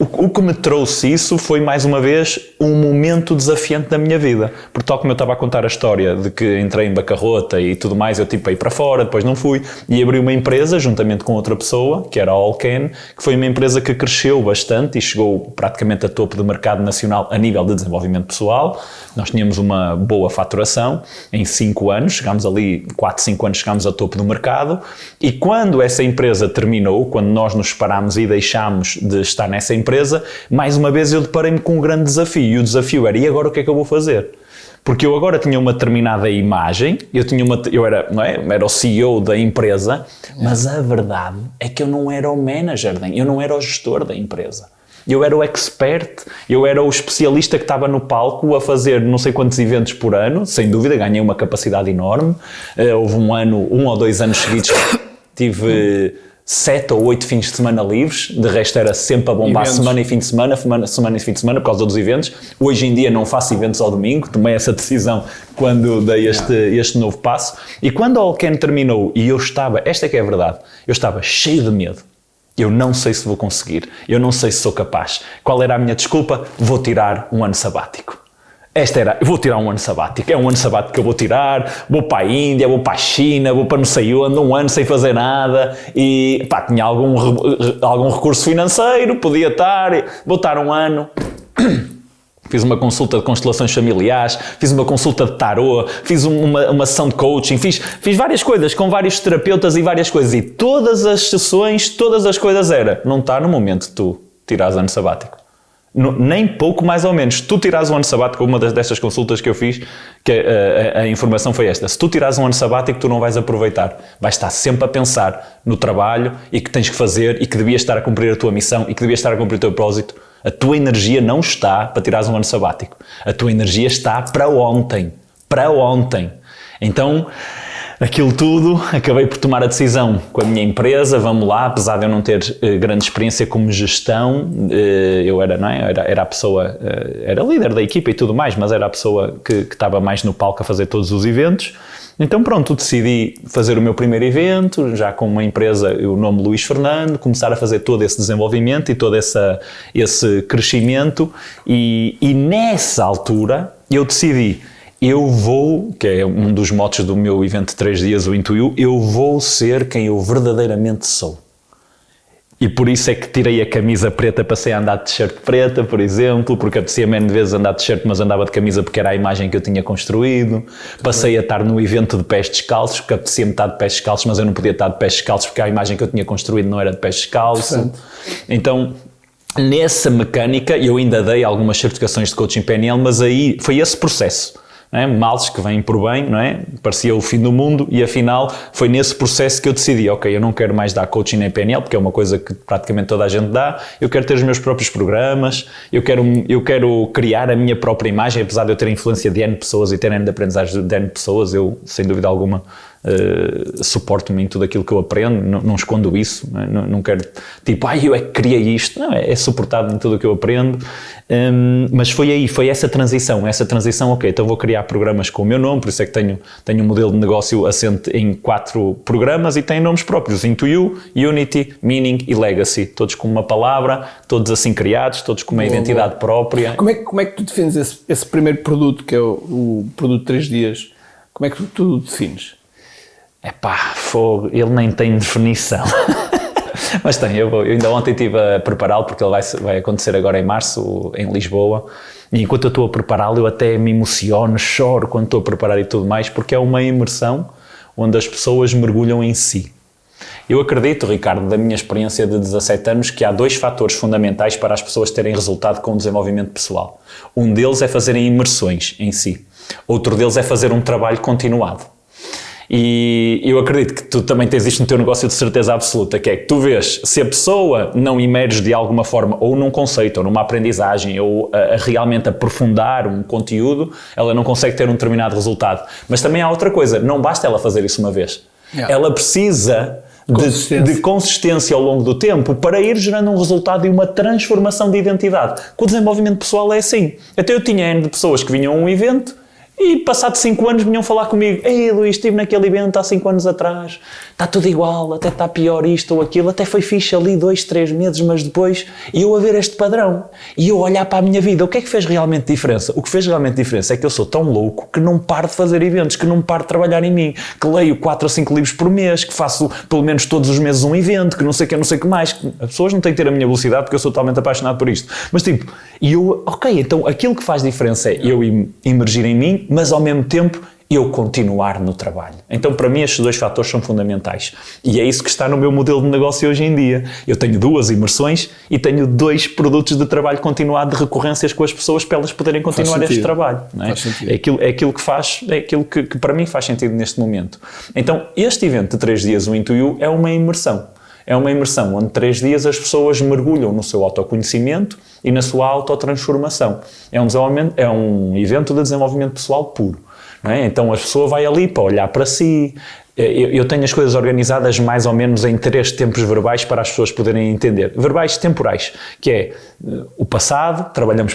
Speaker 2: o que me trouxe isso foi, mais uma vez, um momento desafiante da minha vida. Porque tal como eu estava a contar a história de que entrei em bancarrota e tudo mais, eu tipo ia para fora, depois não fui, e abri uma empresa juntamente com outra pessoa, que era a Allcan, que foi uma empresa que cresceu bastante e chegou praticamente a topo do mercado nacional a nível de desenvolvimento pessoal. Nós tínhamos uma boa faturação em 5 anos, chegámos ali, 4, 5 anos chegámos a topo do mercado, e quando essa empresa terminou, quando nós nos separámos e deixámos de estar nessa empresa, mais uma vez eu deparei-me com um grande desafio, e o desafio era, e agora o que é que eu vou fazer? Porque eu agora tinha uma determinada imagem, eu era o CEO da empresa, mas a verdade é que eu não era o manager, eu não era o gestor da empresa. Eu era o expert, eu era o especialista que estava no palco a fazer não sei quantos eventos por ano, sem dúvida, ganhei uma capacidade enorme. Houve 1 ou 2 anos seguidos, tive 7 ou 8 fins de semana livres, de resto era sempre a bombar
Speaker 1: Eventos.
Speaker 2: semana e fim de semana, semana e fim de semana, por causa dos eventos. Hoje em dia não faço eventos ao domingo, tomei essa decisão quando dei este novo passo. E quando a Allcan terminou e eu estava, esta é que é a verdade, eu estava cheio de medo. Eu não sei se vou conseguir, eu não sei se sou capaz. Qual era a minha desculpa? Vou tirar um ano sabático. Eu vou tirar um ano sabático, é um ano sabático que eu vou tirar, vou para a Índia, vou para a China, vou para não sei onde, um ano sem fazer nada e pá, tinha algum recurso financeiro, podia vou estar um ano. Fiz uma consulta de constelações familiares, fiz uma consulta de tarô, fiz uma sessão de coaching, fiz várias coisas com vários terapeutas e várias coisas e todas as sessões, todas as coisas não está no momento de tu tirares ano sabático. Nem pouco mais ou menos. Se tu tirares um ano sabático, uma destas consultas que eu fiz, que a informação foi esta: se tu tirares um ano sabático, tu não vais aproveitar. Vais estar sempre a pensar no trabalho e que tens que fazer e que devias estar a cumprir a tua missão e que devias estar a cumprir o teu propósito. A tua energia não está para tirares um ano sabático. A tua energia está para ontem. Para ontem. Então, aquilo tudo, acabei por tomar a decisão com a minha empresa, vamos lá, apesar de eu não ter grande experiência como gestão, eu era a pessoa, era líder da equipa e tudo mais, mas era a pessoa que estava mais no palco a fazer todos os eventos. Então pronto, decidi fazer o meu primeiro evento, já com uma empresa, o nome Luís Fernando, começar a fazer todo esse desenvolvimento e todo esse crescimento e nessa altura eu decidi, eu vou, que é um dos motos do meu evento de 3 dias, o Intuiu, eu vou ser quem eu verdadeiramente sou. E por isso é que tirei a camisa preta, passei a andar de t-shirt preta, por exemplo, porque apetecia-me de vezes andar de t-shirt, mas andava de camisa porque era a imagem que eu tinha construído. Passei a estar no evento de pés descalços, porque apetecia-me estar de pés descalços, mas eu não podia estar de pés descalços porque a imagem que eu tinha construído não era de pés descalços. Então, nessa mecânica, eu ainda dei algumas certificações de coaching PNL, mas aí foi esse processo. Males que vêm por bem, não é? Parecia o fim do mundo e afinal foi nesse processo que eu decidi, ok, eu não quero mais dar coaching nem PNL, porque é uma coisa que praticamente toda a gente dá, eu quero ter os meus próprios programas, eu quero criar a minha própria imagem, apesar de eu ter a influência de N pessoas e ter N de aprendizagem de N pessoas, eu, sem dúvida alguma, suporto-me em tudo aquilo que eu aprendo, não escondo isso, não quero, tipo, eu é que criei isto, não, é suportado em tudo o que eu aprendo, mas foi essa transição, ok, então vou criar programas com o meu nome, por isso é que tenho um modelo de negócio assente em 4 programas e tem nomes próprios, Intuiu, Unity, Meaning e Legacy, todos com uma palavra, todos assim criados, todos com uma identidade própria.
Speaker 1: Como é que tu defines esse primeiro produto, que é o produto de 3 dias, como é que tu defines?
Speaker 2: Fogo, ele nem tem definição. Mas tem, eu ainda ontem estive a prepará-lo porque ele vai acontecer agora em março, em Lisboa, e enquanto eu estou a prepará-lo eu até me emociono, choro quando estou a preparar e tudo mais, porque é uma imersão onde as pessoas mergulham em si. Eu acredito, Ricardo, da minha experiência de 17 anos, que há 2 fatores fundamentais para as pessoas terem resultado com o desenvolvimento pessoal. Um deles é fazerem imersões em si, outro deles é fazer um trabalho continuado. E eu acredito que tu também tens isto no teu negócio de certeza absoluta, que é que tu vês, se a pessoa não emerge de alguma forma, ou num conceito, ou numa aprendizagem, ou a realmente aprofundar um conteúdo, ela não consegue ter um determinado resultado. Mas também há outra coisa, não basta ela fazer isso uma vez. Ela precisa de consistência ao longo do tempo para ir gerando um resultado e uma transformação de identidade. Com o desenvolvimento pessoal é assim. Até eu tinha N de pessoas que vinham a um evento, e passados 5 anos vinham falar comigo, ei Luís, estive naquele evento há 5 anos atrás, está tudo igual, até está pior isto ou aquilo, até foi fixe ali 2, 3 meses, mas depois, e eu a ver este padrão, e eu olhar para a minha vida, o que é que fez realmente diferença? O que fez realmente diferença é que eu sou tão louco que não paro de fazer eventos, que não paro de trabalhar em mim, que leio 4 ou 5 livros por mês, que faço pelo menos todos os meses um evento, que não sei o que mais, as pessoas não têm que ter a minha velocidade porque eu sou totalmente apaixonado por isto, mas tipo, e eu, ok, então aquilo que faz diferença é eu emergir em mim, mas ao mesmo tempo eu continuar no trabalho. Então para mim estes 2 fatores são fundamentais e é isso que está no meu modelo de negócio hoje em dia. Eu tenho 2 imersões e tenho 2 produtos de trabalho continuado de recorrências com as pessoas para elas poderem continuar este trabalho. Não é? É aquilo que para mim faz sentido neste momento. Então este evento de 3 dias, o Intuiu, é uma imersão. É uma imersão onde 3 dias as pessoas mergulham no seu autoconhecimento e na sua autotransformação. É um evento de desenvolvimento pessoal puro. Não é? Então a pessoa vai ali para olhar para si, Eu tenho as coisas organizadas mais ou menos em 3 tempos verbais para as pessoas poderem entender. Verbais temporais, que é o passado, trabalhamos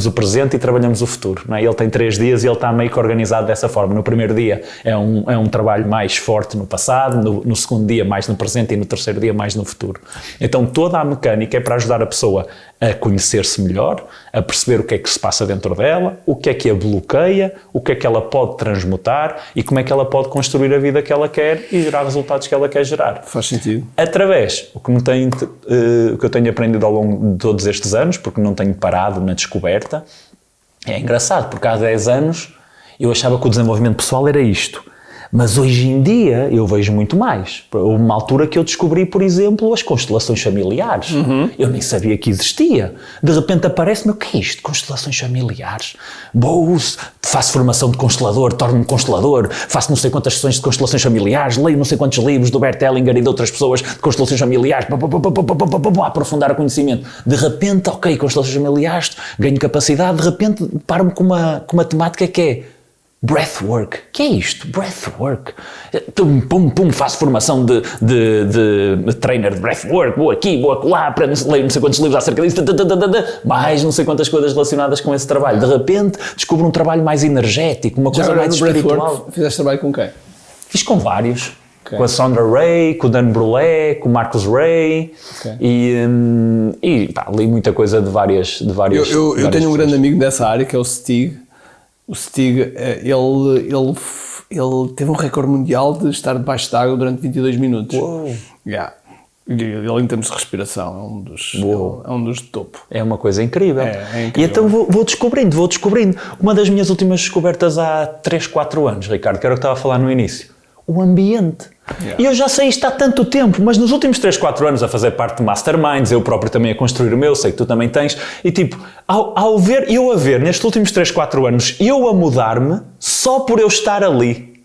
Speaker 2: o presente e trabalhamos o futuro. Não é? Ele tem 3 dias e ele está meio que organizado dessa forma. No primeiro dia é um trabalho mais forte no passado, no segundo dia mais no presente e no terceiro dia mais no futuro. Então toda a mecânica é para ajudar a pessoa a conhecer-se melhor, a perceber o que é que se passa dentro dela, o que é que a bloqueia, o que é que ela pode transmutar e como é que ela pode construir a vida que ela quer e gerar resultados que ela quer gerar.
Speaker 1: Faz sentido.
Speaker 2: Através, o que eu tenho aprendido ao longo de todos estes anos, porque não tenho parado na descoberta, é engraçado, porque há 10 anos eu achava que o desenvolvimento pessoal era isto. Mas hoje em dia eu vejo muito mais. Houve uma altura que eu descobri, por exemplo, as constelações familiares. Eu nem sabia que existia. De repente aparece-me, o que é isto? Constelações familiares? Faço formação de constelador, torno-me constelador, faço não sei quantas sessões de constelações familiares, leio não sei quantos livros do Bert Hellinger e de outras pessoas de constelações familiares, aprofundar o conhecimento. De repente, ok, constelações familiares, ganho capacidade, de repente paro-me com uma temática que é breathwork. O que é isto? Breathwork. Faço formação de trainer de breathwork, vou aqui, vou acolá, leio não sei quantos livros acerca disso, mais não sei quantas coisas relacionadas com esse trabalho. De repente descubro um trabalho mais energético, uma coisa mais espiritual.
Speaker 1: Fizeste trabalho com quem?
Speaker 2: Fiz com vários. Okay. Com a Sondra Ray, com o Dan Brulé, com o Marcus Ray, okay. e li muita coisa de várias
Speaker 1: eu tenho um grande amigo dessa área que é o Stig. O Stig, ele teve um recorde mundial de estar debaixo de água durante 22 minutos.
Speaker 2: Uou.
Speaker 1: Yeah. Ele, em termos de respiração, é um dos de topo.
Speaker 2: É uma coisa incrível.
Speaker 1: É incrível.
Speaker 2: E então vou descobrindo. Uma das minhas últimas descobertas há 3, 4 anos, Ricardo, que era o que estava a falar no início. O ambiente. Yeah. E eu já sei isto há tanto tempo, mas nos últimos 3, 4 anos a fazer parte de masterminds, eu próprio também a construir o meu, sei que tu também tens, e tipo, ao ver nestes últimos 3, 4 anos, eu a mudar-me só por eu estar ali.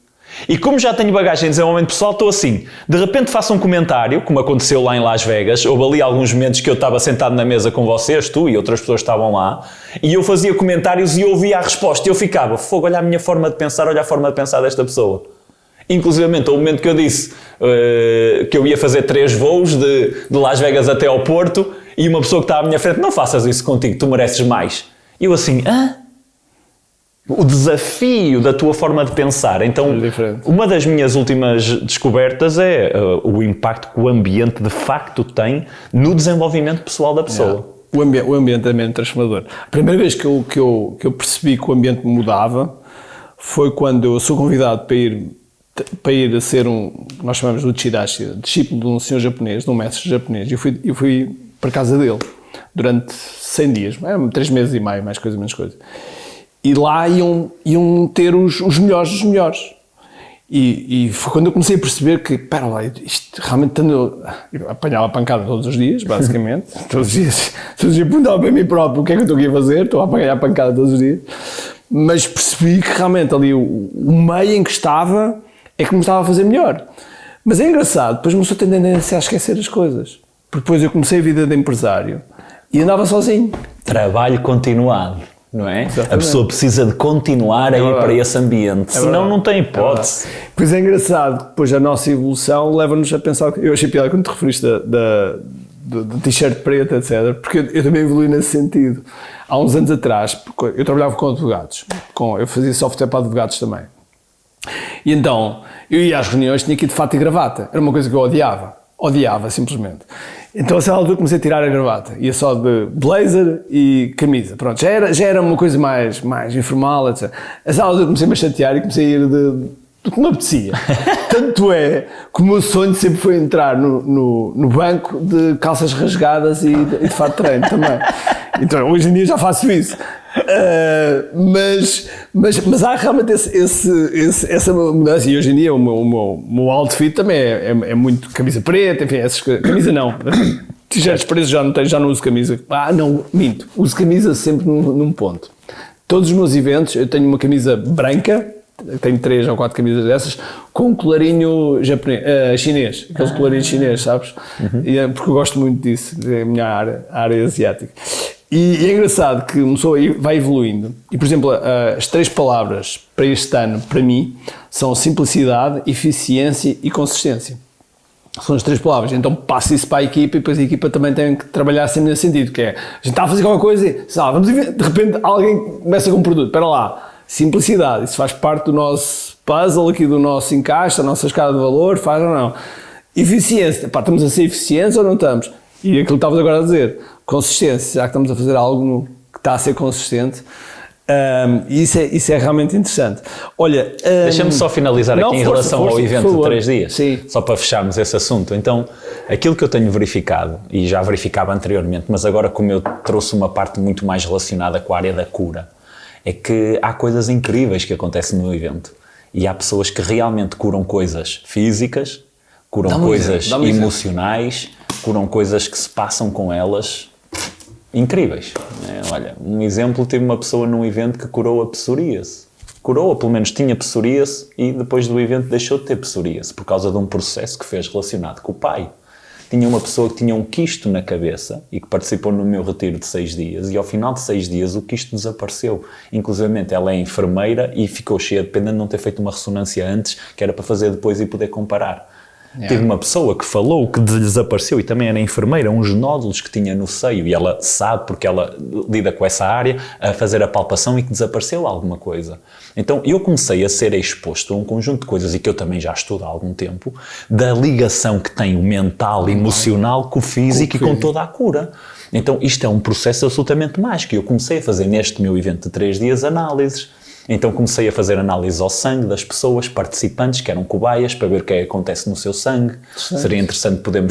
Speaker 2: E como já tenho bagagem de desenvolvimento pessoal, estou assim, de repente faço um comentário, como aconteceu lá em Las Vegas, houve ali alguns momentos que eu estava sentado na mesa com vocês, tu e outras pessoas estavam lá, e eu fazia comentários e eu ouvia a resposta, e eu ficava, olha a minha forma de pensar, olha a forma de pensar desta pessoa. Inclusivamente, houve um momento que eu disse que eu ia fazer 3 voos de Las Vegas até ao Porto e uma pessoa que estava à minha frente, não faças isso contigo, tu mereces mais. E eu assim, o desafio da tua forma de pensar. Então, uma das minhas últimas descobertas é o impacto que o ambiente de facto tem no desenvolvimento pessoal da pessoa.
Speaker 1: Yeah. O ambiente é mesmo transformador. A primeira vez que eu percebi que o ambiente mudava foi quando eu sou convidado para ir a ser nós chamamos de Uchidashi, discípulo de um senhor japonês, de um mestre japonês. Eu fui para a casa dele durante 100 dias, 3 meses e meio, mais coisa, menos coisa. E lá iam ter os melhores dos melhores. E foi quando eu comecei a perceber que, espera lá, isto realmente eu apanhava a pancada todos os dias, basicamente. todos os dias perguntava para mim próprio o que é que eu estou aqui a fazer, estou a apanhar a pancada todos os dias. Mas percebi que realmente ali o meio em que estava é que me estava a fazer melhor. Mas é engraçado, depois começou a ter tendência a esquecer as coisas. Porque depois eu comecei a vida de empresário e andava sozinho.
Speaker 2: Trabalho continuado, não é? Exatamente. A pessoa precisa de continuar a ir para esse ambiente, senão não tem hipótese.
Speaker 1: Pois é engraçado, depois a nossa evolução leva-nos a pensar, eu achei piada quando te referiste do t-shirt preto, etc. Porque eu também evolui nesse sentido. Há uns anos atrás, porque eu trabalhava com advogados, eu fazia software para advogados também. E então, eu ia às reuniões, tinha que ir de fato e gravata. Era uma coisa que eu odiava simplesmente. Então a certa altura comecei a tirar a gravata, ia só de blazer e camisa. Pronto, já era uma coisa mais informal, etc. A certa altura comecei-me a chatear e comecei a ir do que me apetecia. Tanto é que o meu sonho sempre foi entrar no banco de calças rasgadas e de fato de treino também. Então hoje em dia já faço isso. Mas há realmente essa mudança, e hoje em dia o meu outfit também é muito camisa preta, enfim, essas coisas. Camisa não, t-shirts pretos já não uso camisa. Não, minto, uso camisa sempre num ponto. Todos os meus eventos eu tenho uma camisa branca, tenho 3 ou 4 camisas dessas, com um colarinho chinês, aqueles colarinhos chineses, sabes? Uhum. Porque eu gosto muito disso, é a minha área asiática. E é engraçado que uma pessoa vai evoluindo. E, por exemplo, as 3 palavras para este ano, para mim, são simplicidade, eficiência e consistência. São as 3 palavras. Então passo isso para a equipa e depois a equipa também tem que trabalhar sempre nesse sentido, que é, a gente está a fazer qualquer coisa e, de repente alguém começa com um produto. Espera lá, simplicidade, isso faz parte do nosso puzzle aqui, do nosso encaixe, da nossa escala de valor, faz ou não? Eficiência, pá, estamos a ser eficientes ou não estamos? E aquilo que estavas agora a dizer, consistência, já que estamos a fazer algo que está a ser consistente, isso é realmente interessante. Olha,
Speaker 2: deixa-me só finalizar aqui em relação ao evento de 3 dias,
Speaker 1: sim.
Speaker 2: Só para fecharmos esse assunto. Então, aquilo que eu tenho verificado, e já verificava anteriormente, mas agora como eu trouxe uma parte muito mais relacionada com a área da cura, é que há coisas incríveis que acontecem no evento. E há pessoas que realmente curam coisas físicas, curam coisas emocionais, curam coisas que se passam com elas incríveis. Olha, um exemplo, tive uma pessoa num evento que curou a psoríase. Curou, ou pelo menos tinha psoríase, e depois do evento deixou de ter psoríase, por causa de um processo que fez relacionado com o pai. Tinha uma pessoa que tinha um quisto na cabeça e que participou no meu retiro de 6 dias, e ao final de 6 dias o quisto desapareceu. Inclusivamente ela é enfermeira e ficou cheia de pena de não ter feito uma ressonância antes, que era para fazer depois e poder comparar. Yeah. Tive uma pessoa que falou que desapareceu, e também era enfermeira, uns nódulos que tinha no seio, e ela sabe, porque ela lida com essa área, a fazer a palpação, e que desapareceu alguma coisa. Então eu comecei a ser exposto a um conjunto de coisas, e que eu também já estudo há algum tempo, da ligação que tem o mental, emocional com o físico e com toda a cura. Então isto é um processo absolutamente mágico. Eu comecei a fazer neste meu evento de 3 dias análises. Então comecei a fazer análise ao sangue das pessoas participantes, que eram cobaias, para ver o que é que acontece no seu sangue. Sim. Seria interessante poder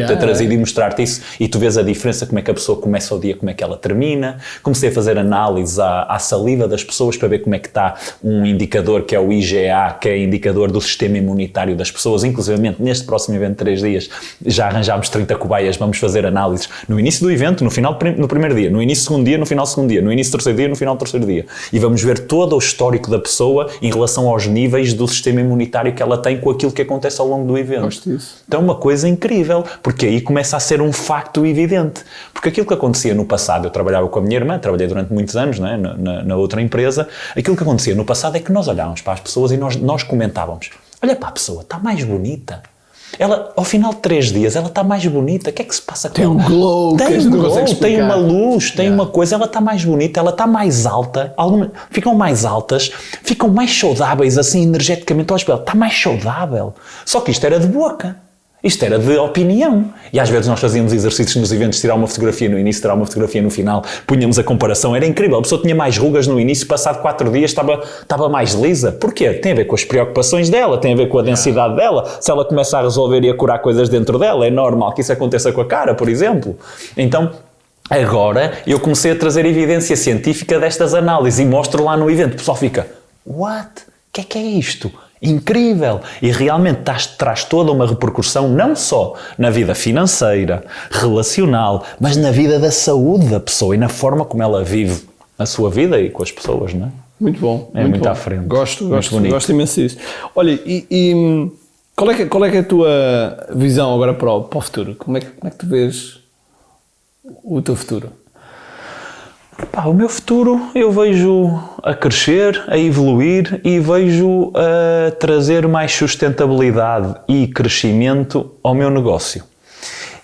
Speaker 2: ter trazido e mostrar-te isso, e tu vês a diferença, como é que a pessoa começa o dia, como é que ela termina. Comecei a fazer análise à saliva das pessoas, para ver como é que está um indicador que é o IgA, que é indicador do sistema imunitário das pessoas. Inclusivamente neste próximo evento de 3 dias já arranjámos 30 cobaias, vamos fazer análises no início do evento, no primeiro dia, no início do segundo dia, no final do segundo dia, no início do terceiro dia, no final do terceiro dia. E vamos ver todo o histórico da pessoa em relação aos níveis do sistema imunitário que ela tem com aquilo que acontece ao longo do evento.
Speaker 1: Gosto disso.
Speaker 2: Então é uma coisa incrível, porque aí começa a ser um facto evidente. Porque aquilo que acontecia no passado, eu trabalhava com a minha irmã, trabalhei durante muitos anos, não é? na outra empresa, aquilo que acontecia no passado é que nós olhávamos para as pessoas e nós comentávamos: olha para a pessoa, está mais bonita. Ela, ao final de 3 dias, ela está mais bonita. O que é que se passa com ela?
Speaker 1: Tem um glow,
Speaker 2: tem uma luz, tem uma coisa, ela está mais bonita, ela está mais alta, ficam mais altas, ficam mais saudáveis, assim, energeticamente. Ela está mais saudável. Só que isto era de boca. Isto era de opinião. E às vezes nós fazíamos exercícios nos eventos, tirar uma fotografia no início, tirar uma fotografia no final, punhamos a comparação, era incrível. A pessoa tinha mais rugas no início, passado 4 dias estava mais lisa. Porquê? Tem a ver com as preocupações dela, tem a ver com a densidade dela. Se ela começa a resolver e a curar coisas dentro dela, é normal que isso aconteça com a cara, por exemplo. Então, agora eu comecei a trazer evidência científica destas análises e mostro lá no evento. O pessoal fica: what? O que é isto? Incrível! E realmente traz toda uma repercussão, não só na vida financeira, relacional, mas na vida da saúde da pessoa e na forma como ela vive a sua vida e com as pessoas, não é?
Speaker 1: Muito bom.
Speaker 2: É muito à frente.
Speaker 1: Gosto imenso disso. Olha, e qual é que é a tua visão agora para o futuro? Como é que tu vês o teu futuro?
Speaker 2: O meu futuro eu vejo a crescer, a evoluir, e vejo a trazer mais sustentabilidade e crescimento ao meu negócio.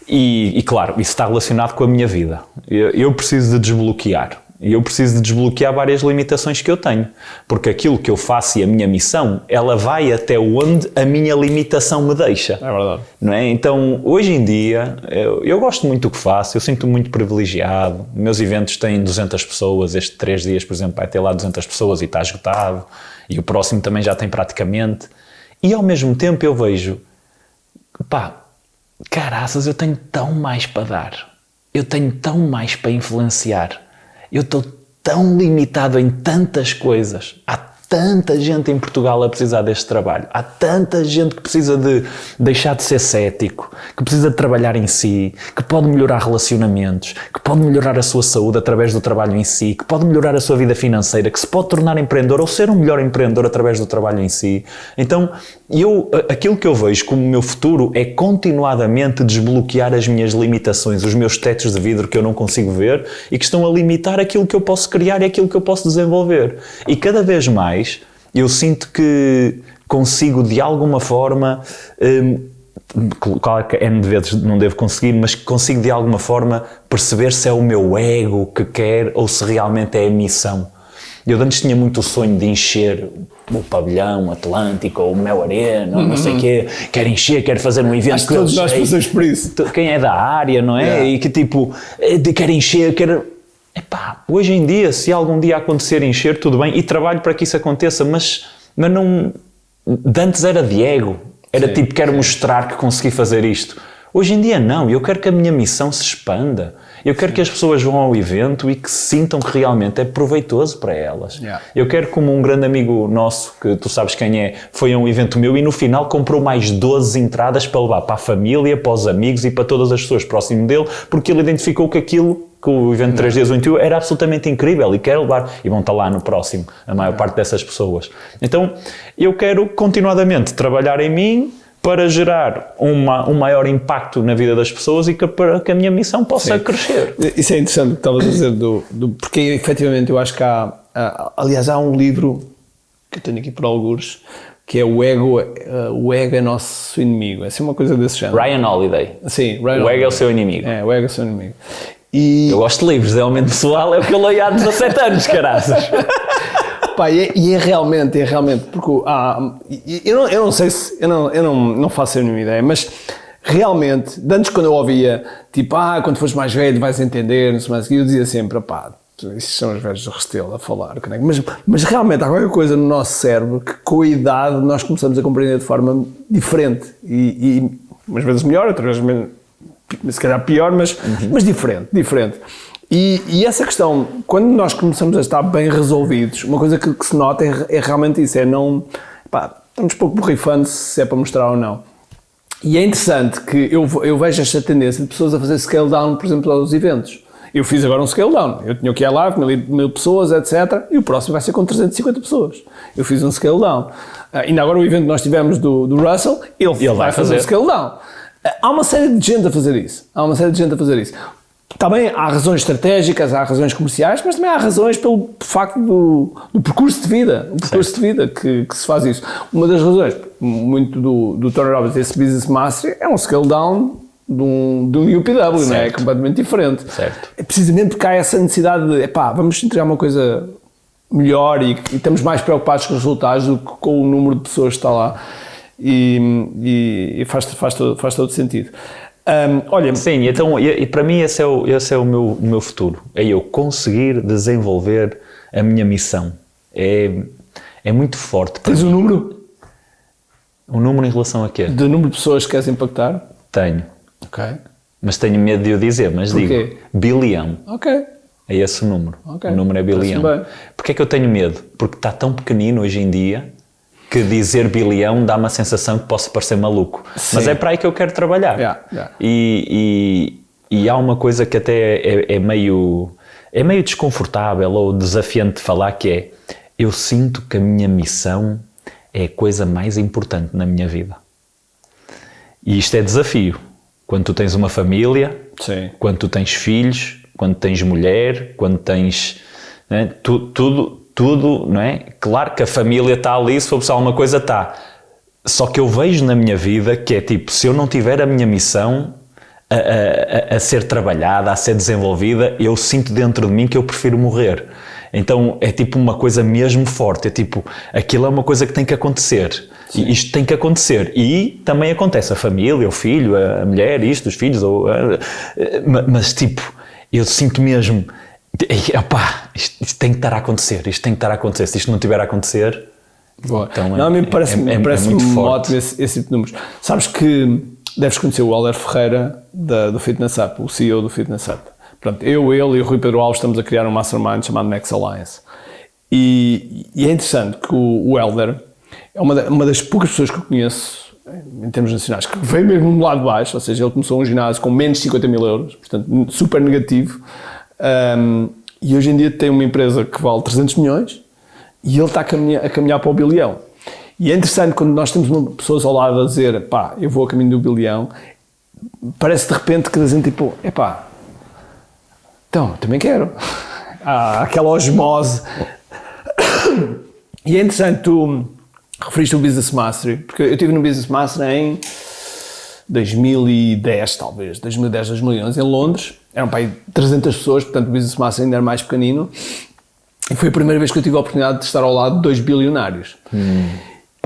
Speaker 2: E claro, isso está relacionado com a minha vida. Eu preciso de desbloquear. E eu preciso de desbloquear várias limitações que eu tenho. Porque aquilo que eu faço e a minha missão, ela vai até onde a minha limitação me deixa.
Speaker 1: É verdade.
Speaker 2: Não é? Então, hoje em dia, eu gosto muito do que faço, eu sinto-me muito privilegiado. Meus eventos têm 200 pessoas, este 3 dias, por exemplo, vai ter lá 200 pessoas e está esgotado. E o próximo também já tem praticamente. E ao mesmo tempo eu vejo, caraças, eu tenho tão mais para dar. Eu tenho tão mais para influenciar. Eu estou tão limitado em tantas coisas. Há tanta gente em Portugal a precisar deste trabalho. Há tanta gente que precisa de deixar de ser cético, que precisa de trabalhar em si, que pode melhorar relacionamentos, que pode melhorar a sua saúde através do trabalho em si, que pode melhorar a sua vida financeira, que se pode tornar empreendedor ou ser um melhor empreendedor através do trabalho em si. Então, aquilo que eu vejo como meu futuro é continuadamente desbloquear as minhas limitações, os meus tetos de vidro que eu não consigo ver e que estão a limitar aquilo que eu posso criar e aquilo que eu posso desenvolver. E cada vez mais eu sinto que consigo de alguma forma, claro que N de vezes não devo conseguir, mas consigo de alguma forma perceber se é o meu ego que quer ou se realmente é a missão. Eu antes tinha muito o sonho de encher o pavilhão Atlântico ou o Mel Arena, não sei o quê, quero encher, quero fazer um evento.
Speaker 1: Acho que todos nós passamos por isso.
Speaker 2: Quem é da área, não é? E que tipo, quero encher, quero... Epá, hoje em dia, se algum dia acontecer encher, tudo bem, e trabalho para que isso aconteça, mas não... De antes era de ego, era tipo, quero mostrar que consegui fazer isto. Hoje em dia não, eu quero que a minha missão se expanda. Eu quero que as pessoas vão ao evento e que sintam que realmente é proveitoso para elas. Eu quero, como um grande amigo nosso, que tu sabes quem é, foi a um evento meu e no final comprou mais 12 entradas para levar para a família, para os amigos e para todas as pessoas próximo dele, porque ele identificou que aquilo, que o evento 3 dias, 1 era absolutamente incrível e quer levar, e vão estar lá no próximo, a maior parte dessas pessoas. Então, eu quero continuadamente trabalhar em mim, para gerar um maior impacto na vida das pessoas e para que a minha missão possa crescer.
Speaker 1: Isso é interessante o que estavas a dizer, porque efetivamente eu acho que aliás há um livro que eu tenho aqui por algures, que é o ego é nosso inimigo, é assim uma coisa desse género.
Speaker 2: Ryan Holiday.
Speaker 1: Sim,
Speaker 2: o ego é o seu inimigo.
Speaker 1: É, o ego é o seu inimigo. E...
Speaker 2: Eu gosto de livros, é aumento pessoal, é o que eu leio há 17 anos, caraças.
Speaker 1: Pá, e é realmente, porque eu não sei se, eu não faço a mínima ideia, mas realmente, antes quando eu ouvia, tipo, quando fores mais velho vais entender, não sei mais, eu dizia sempre, estes são os velhos do Restelo a falar, mas realmente há qualquer coisa no nosso cérebro que com a idade nós começamos a compreender de forma diferente, e umas vezes melhor, outras vezes se calhar pior, mas diferente. E essa questão, quando nós começamos a estar bem resolvidos, uma coisa que se nota é realmente isso, estamos pouco borrifando se é para mostrar ou não. E é interessante que eu vejo esta tendência de pessoas a fazer scale down, por exemplo, aos eventos. Eu fiz agora um scale down, eu tinha o que é live, 1000 pessoas, etc. E o próximo vai ser com 350 pessoas. Eu fiz um scale down. Ainda agora o evento que nós tivemos do Russell, ele vai fazer um scale down. Há uma série de gente a fazer isso. Também há razões estratégicas, há razões comerciais, mas também há razões pelo facto do percurso de vida, que se faz isso. Uma das razões, muito do Tony Robbins, esse Business Mastery, é um scale down de um UPW, não é? É completamente diferente.
Speaker 2: Certo.
Speaker 1: É precisamente porque há essa necessidade de, vamos entregar uma coisa melhor e estamos mais preocupados com os resultados do que com o número de pessoas que está lá. E faz todo sentido. Olha,
Speaker 2: sim, então e para mim esse é o meu futuro, é eu conseguir desenvolver a minha missão, é muito forte.
Speaker 1: Tens um número?
Speaker 2: Um número em relação a quê?
Speaker 1: Do número de pessoas que queres impactar?
Speaker 2: Tenho.
Speaker 1: Ok.
Speaker 2: Mas tenho medo de eu dizer, mas digo, bilhão.
Speaker 1: Ok.
Speaker 2: É esse o número,
Speaker 1: okay.
Speaker 2: O número é bilhão. Porquê é que eu tenho medo? Porque está tão pequenino hoje em dia, que dizer bilhão dá uma sensação que posso parecer maluco. Sim. Mas é para aí que eu quero trabalhar. E há uma coisa que até é meio desconfortável ou desafiante de falar, que é, eu sinto que a minha missão é a coisa mais importante na minha vida. E isto é desafio. Quando tu tens uma família,
Speaker 1: sim.
Speaker 2: Quando tu tens filhos, quando tens mulher, quando tens... Né, tudo, não é? Claro que a família está ali, se for precisar alguma coisa, está. Só que eu vejo na minha vida que é tipo, se eu não tiver a minha missão a ser trabalhada, a ser desenvolvida, eu sinto dentro de mim que eu prefiro morrer. Então é tipo uma coisa mesmo forte, é tipo, aquilo é uma coisa que tem que acontecer. E isto tem que acontecer. E também acontece, a família, o filho, a mulher, isto, os filhos, mas tipo, eu sinto mesmo... isto tem que estar a acontecer, se isto não tiver a acontecer, então
Speaker 1: não, a mim parece muito ótimo esse tipo de números. Sabes que deves conhecer o Alder Ferreira do Fitness Up, o CEO do Fitness Up. Portanto, ele e o Rui Pedro Alves estamos a criar um mastermind chamado Max Alliance E é interessante que o Hélder é uma das poucas pessoas que eu conheço, em termos nacionais, que veio mesmo do lado de baixo, ou seja, ele começou um ginásio com menos de 50 mil euros, portanto, super negativo, e hoje em dia tem uma empresa que vale 300 milhões e ele está a caminhar para o bilhão. E é interessante quando nós temos pessoas ao lado a dizer, pá, eu vou a caminho do bilhão, parece de repente que dizem tipo, epá, então, também quero. Há aquela osmose. E é interessante, tu referiste o Business Mastery, porque eu estive no Business Mastery em 2010, talvez, 2010, 2011, em Londres. Eram para aí 300 pessoas, portanto o Business Mastery ainda era mais pequenino. E foi a primeira vez que eu tive a oportunidade de estar ao lado de 2 bilionários.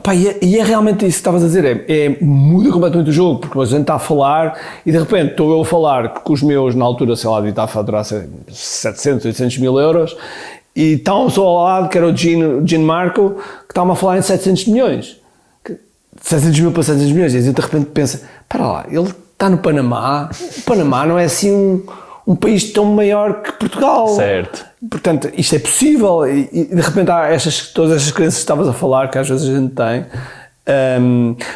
Speaker 1: Pá, e é realmente isso que estavas a dizer, muda completamente o jogo, porque a gente está a falar e de repente estou eu a falar com os meus, na altura, sei lá, devia estar a faturar 700, 800 mil euros e está um só ao lado, que era o Gene Marco, que estava a falar em 700 milhões. 700 mil para 700 milhões, e a gente de repente pensa, para lá, ele está no Panamá, o Panamá não é assim um país tão maior que Portugal.
Speaker 2: Certo.
Speaker 1: Portanto, isto é possível e de repente há todas estas crenças que estavas a falar, que às vezes a gente tem.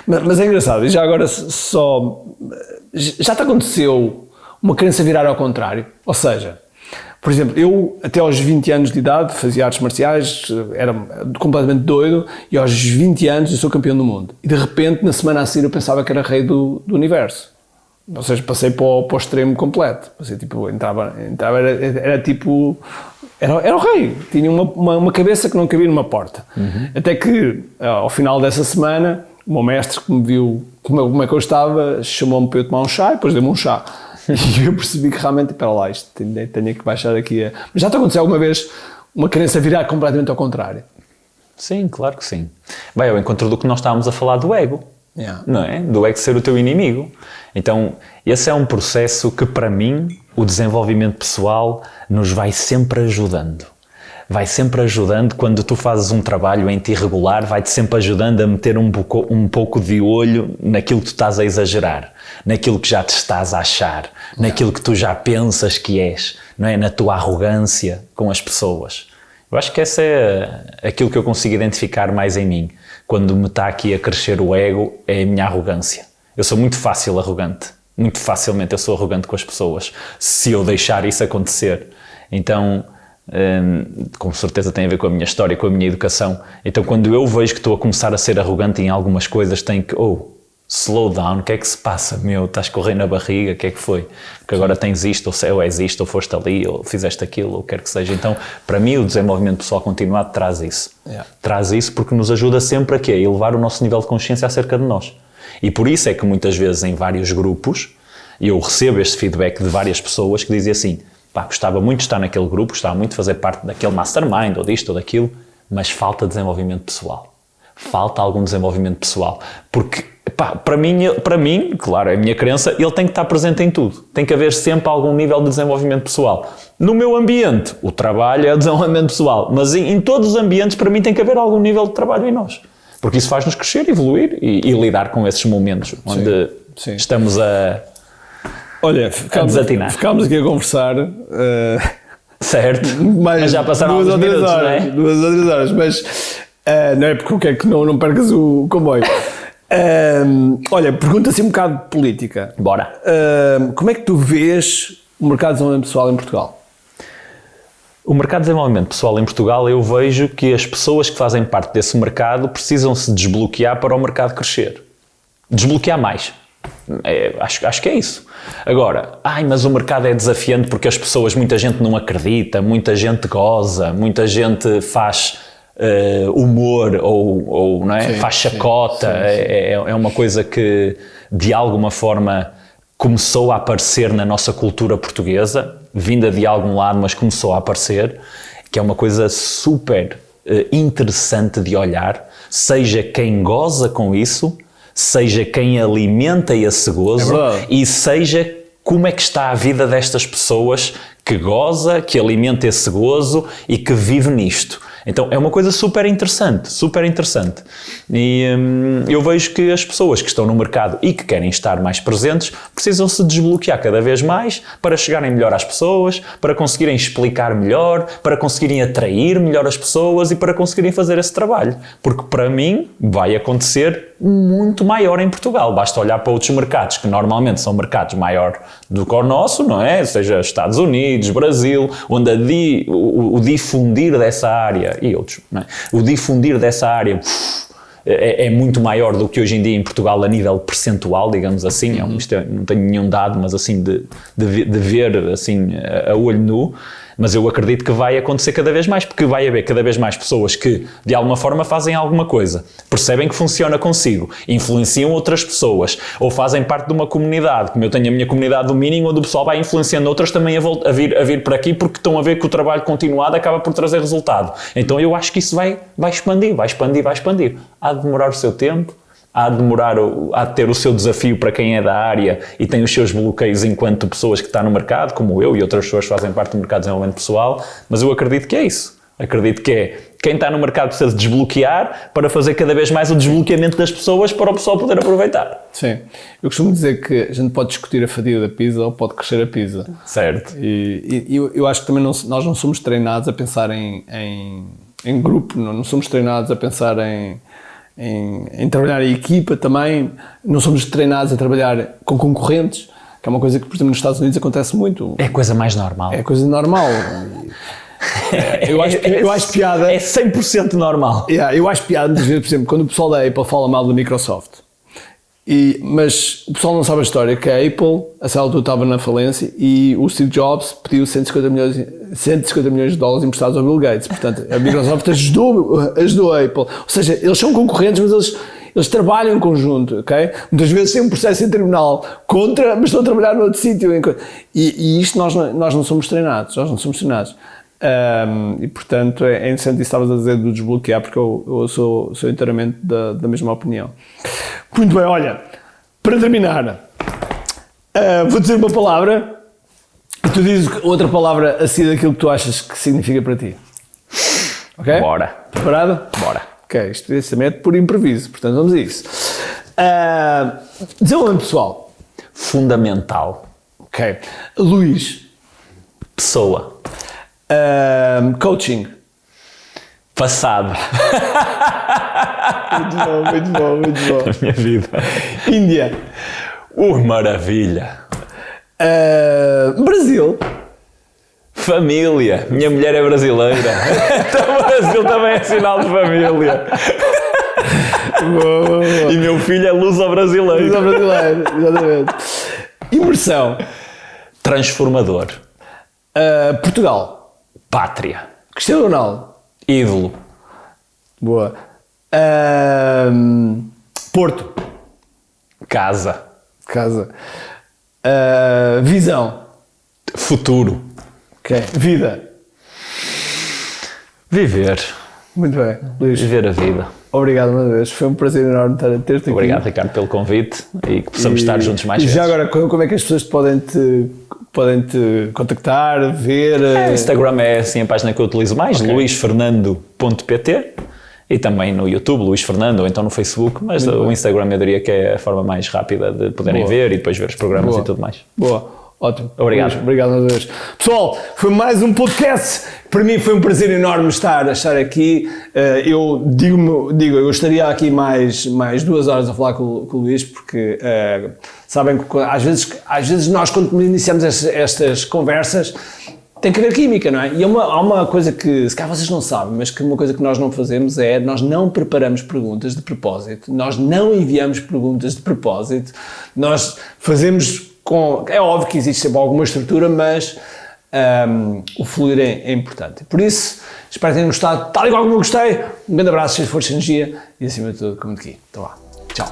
Speaker 1: Mas é engraçado, e já agora já te aconteceu uma crença virar ao contrário? Ou seja, por exemplo, eu até aos 20 anos de idade fazia artes marciais, era completamente doido, e aos 20 anos eu sou campeão do mundo. E de repente, na semana a seguir, eu pensava que era rei do universo. Ou seja, passei para o extremo completo. Passei, tipo, entrava era tipo... Era o rei. Tinha uma cabeça que não cabia numa porta. Até que, ao final dessa semana, o meu mestre, que me viu como é que eu estava, chamou-me para eu tomar um chá e depois deu-me um chá. E eu percebi que realmente, espera lá, isto tenho que baixar aqui. Mas já te aconteceu alguma vez uma crença virar completamente ao contrário?
Speaker 2: Sim, claro que sim. Bem, ao encontro do que nós estávamos a falar do ego.
Speaker 1: Yeah.
Speaker 2: Não é? Do ego ser o teu inimigo. Então, esse é um processo que, para mim, o desenvolvimento pessoal nos vai sempre ajudando. Vai sempre ajudando, quando tu fazes um trabalho em ti regular, vai-te sempre ajudando a meter um pouco de olho naquilo que tu estás a exagerar, naquilo que já te estás a achar, naquilo que tu já pensas que és, não é? Na tua arrogância com as pessoas. Eu acho que essa é aquilo que eu consigo identificar mais em mim. Quando me está aqui a crescer o ego, é a minha arrogância. Eu sou muito fácil arrogante. Muito facilmente eu sou arrogante com as pessoas, se eu deixar isso acontecer. Então, com certeza tem a ver com a minha história, com a minha educação. Então, quando eu vejo que estou a começar a ser arrogante em algumas coisas, tenho que... slow down, o que é que se passa? Estás correndo na barriga, o que é que foi? Porque agora tens isto, ou és isto, ou foste ali, ou fizeste aquilo, ou quer que seja. Então, para mim, o desenvolvimento pessoal continuado traz isso.
Speaker 1: Yeah.
Speaker 2: Traz isso porque nos ajuda sempre a elevar o nosso nível de consciência acerca de nós. E por isso é que muitas vezes em vários grupos, eu recebo este feedback de várias pessoas que dizem assim, pá, gostava muito de estar naquele grupo, gostava muito de fazer parte daquele mastermind, ou disto, ou daquilo, mas falta desenvolvimento pessoal. Falta algum desenvolvimento pessoal. Porque, pá, para mim, claro, é a minha crença, ele tem que estar presente em tudo. Tem que haver sempre algum nível de desenvolvimento pessoal. No meu ambiente, o trabalho é o desenvolvimento pessoal, mas em todos os ambientes, para mim, tem que haver algum nível de trabalho em nós. Porque isso faz-nos crescer, evoluir e lidar com esses momentos onde estamos a desatinar. Ficámos
Speaker 1: aqui a conversar.
Speaker 2: Certo, mas já passaram alguns minutos,
Speaker 1: horas,
Speaker 2: não é?
Speaker 1: 2 ou 3 horas, mas não é porque é que não percas o comboio. Olha, pergunta assim um bocado de política.
Speaker 2: Bora.
Speaker 1: Como é que tu vês o mercado de desenvolvimento pessoal em Portugal?
Speaker 2: O mercado de desenvolvimento pessoal em Portugal, eu vejo que as pessoas que fazem parte desse mercado precisam se desbloquear para o mercado crescer. Desbloquear mais. Acho que é isso. Agora, mas o mercado é desafiante porque as pessoas, muita gente não acredita, muita gente goza, muita gente faz humor ou não é? Faz chacota. É uma coisa que de alguma forma começou a aparecer na nossa cultura portuguesa, vinda de algum lado, mas começou a aparecer, que é uma coisa super interessante de olhar, seja quem goza com isso, seja quem alimenta esse gozo e seja como é que está a vida destas pessoas que goza, que alimenta esse gozo e que vive nisto. Então é uma coisa super interessante, super interessante. E eu vejo que as pessoas que estão no mercado e que querem estar mais presentes precisam se desbloquear cada vez mais para chegarem melhor às pessoas, para conseguirem explicar melhor, para conseguirem atrair melhor as pessoas e para conseguirem fazer esse trabalho. Porque para mim vai acontecer muito maior em Portugal. Basta olhar para outros mercados que normalmente são mercados maior do que o nosso, não é? Seja Estados Unidos, Brasil, onde o difundir dessa área e outros, não é? O difundir dessa área é muito maior do que hoje em dia em Portugal a nível percentual, digamos assim. Não tenho nenhum dado, mas assim de ver assim a olho nu. Mas eu acredito que vai acontecer cada vez mais, porque vai haver cada vez mais pessoas que, de alguma forma, fazem alguma coisa, percebem que funciona consigo, influenciam outras pessoas, ou fazem parte de uma comunidade, como eu tenho a minha comunidade do Meaning, onde o pessoal vai influenciando outras também a vir para aqui, porque estão a ver que o trabalho continuado acaba por trazer resultado. Então eu acho que isso vai expandir. Há de demorar o seu tempo, há de ter o seu desafio para quem é da área e tem os seus bloqueios enquanto pessoas que estão no mercado, como eu e outras pessoas que fazem parte do mercado de desenvolvimento pessoal, mas eu acredito que é isso. Acredito que é quem está no mercado precisa desbloquear para fazer cada vez mais o desbloqueamento das pessoas para o pessoal poder aproveitar.
Speaker 1: Sim. Eu costumo dizer que a gente pode discutir a fadiga da pizza ou pode crescer a pizza.
Speaker 2: Certo.
Speaker 1: E eu acho que também nós não somos treinados a pensar em grupo, não somos treinados a pensar em trabalhar em equipa também, não somos treinados a trabalhar com concorrentes, que é uma coisa que, por exemplo, nos Estados Unidos acontece muito.
Speaker 2: É coisa mais normal.
Speaker 1: É coisa normal. Eu acho piada.
Speaker 2: É 100% normal.
Speaker 1: Eu acho piada, muitas vezes, por exemplo, quando o pessoal da Apple fala mal da Microsoft. Mas o pessoal não sabe a história, que a Apple, a certa altura estava na falência e o Steve Jobs pediu 150 milhões de dólares emprestados ao Bill Gates. Portanto, a Microsoft ajudou a Apple. Ou seja, eles são concorrentes, mas eles trabalham em conjunto, ok? Muitas vezes tem um processo em tribunal contra, mas estão a trabalhar noutro sítio. E isto nós não somos treinados, e portanto é interessante isso que estavas a dizer do desbloquear, porque eu sou inteiramente da mesma opinião. Muito bem, olha, para terminar, vou dizer uma palavra e tu dizes outra palavra assim daquilo que tu achas que significa para ti. Ok?
Speaker 2: Bora.
Speaker 1: Preparado?
Speaker 2: Bora.
Speaker 1: Ok, isto também é por impreviso, portanto vamos a isso. Desenvolvimento pessoal.
Speaker 2: Fundamental.
Speaker 1: Ok. Luís.
Speaker 2: Pessoa.
Speaker 1: Coaching.
Speaker 2: Passado.
Speaker 1: Muito bom.
Speaker 2: Na minha vida.
Speaker 1: Índia.
Speaker 2: Maravilha.
Speaker 1: Brasil.
Speaker 2: Família. Minha mulher é brasileira. Então o Brasil também é sinal de família.
Speaker 1: Boa.
Speaker 2: E meu filho é luso-brasileiro.
Speaker 1: Luso-brasileiro, exatamente. Imersão.
Speaker 2: Transformador.
Speaker 1: Portugal.
Speaker 2: Pátria.
Speaker 1: Cristiano Ronaldo.
Speaker 2: Ídolo.
Speaker 1: Boa. Porto.
Speaker 2: Casa.
Speaker 1: Visão.
Speaker 2: Futuro.
Speaker 1: Ok. Vida.
Speaker 2: Viver.
Speaker 1: Muito bem, Luís.
Speaker 2: Viver a vida.
Speaker 1: Obrigado uma vez. Foi um prazer enorme ter-te aqui.
Speaker 2: Obrigado, Ricardo, pelo convite e que possamos estar juntos mais vezes.
Speaker 1: E já agora, como é que as pessoas podem te contactar, ver?
Speaker 2: O Instagram é assim a página que eu utilizo mais, okay. luisfernando.pt, e também no YouTube, Luís Fernando, ou então no Facebook, mas o Instagram eu diria que é a forma mais rápida de poderem ver e depois ver os programas e tudo mais.
Speaker 1: Boa. Ótimo.
Speaker 2: Obrigado.
Speaker 1: Luís, obrigado mais uma vez. Pessoal, foi mais um podcast. Para mim foi um prazer enorme estar aqui. Eu eu estaria aqui mais 2 horas a falar com o Luís, porque sabem que às vezes nós, quando iniciamos estas conversas, tem que haver química, não é? E há uma coisa que, se calhar vocês não sabem, mas que uma coisa que nós não fazemos é, nós não preparamos perguntas de propósito, nós não enviamos perguntas de propósito, nós fazemos é óbvio que existe sempre alguma estrutura, mas o fluir é importante. Por isso, espero que tenham gostado, tal e qual como eu gostei. Um grande abraço, cheio de força e energia e acima de tudo, como aqui. Então lá. Tchau.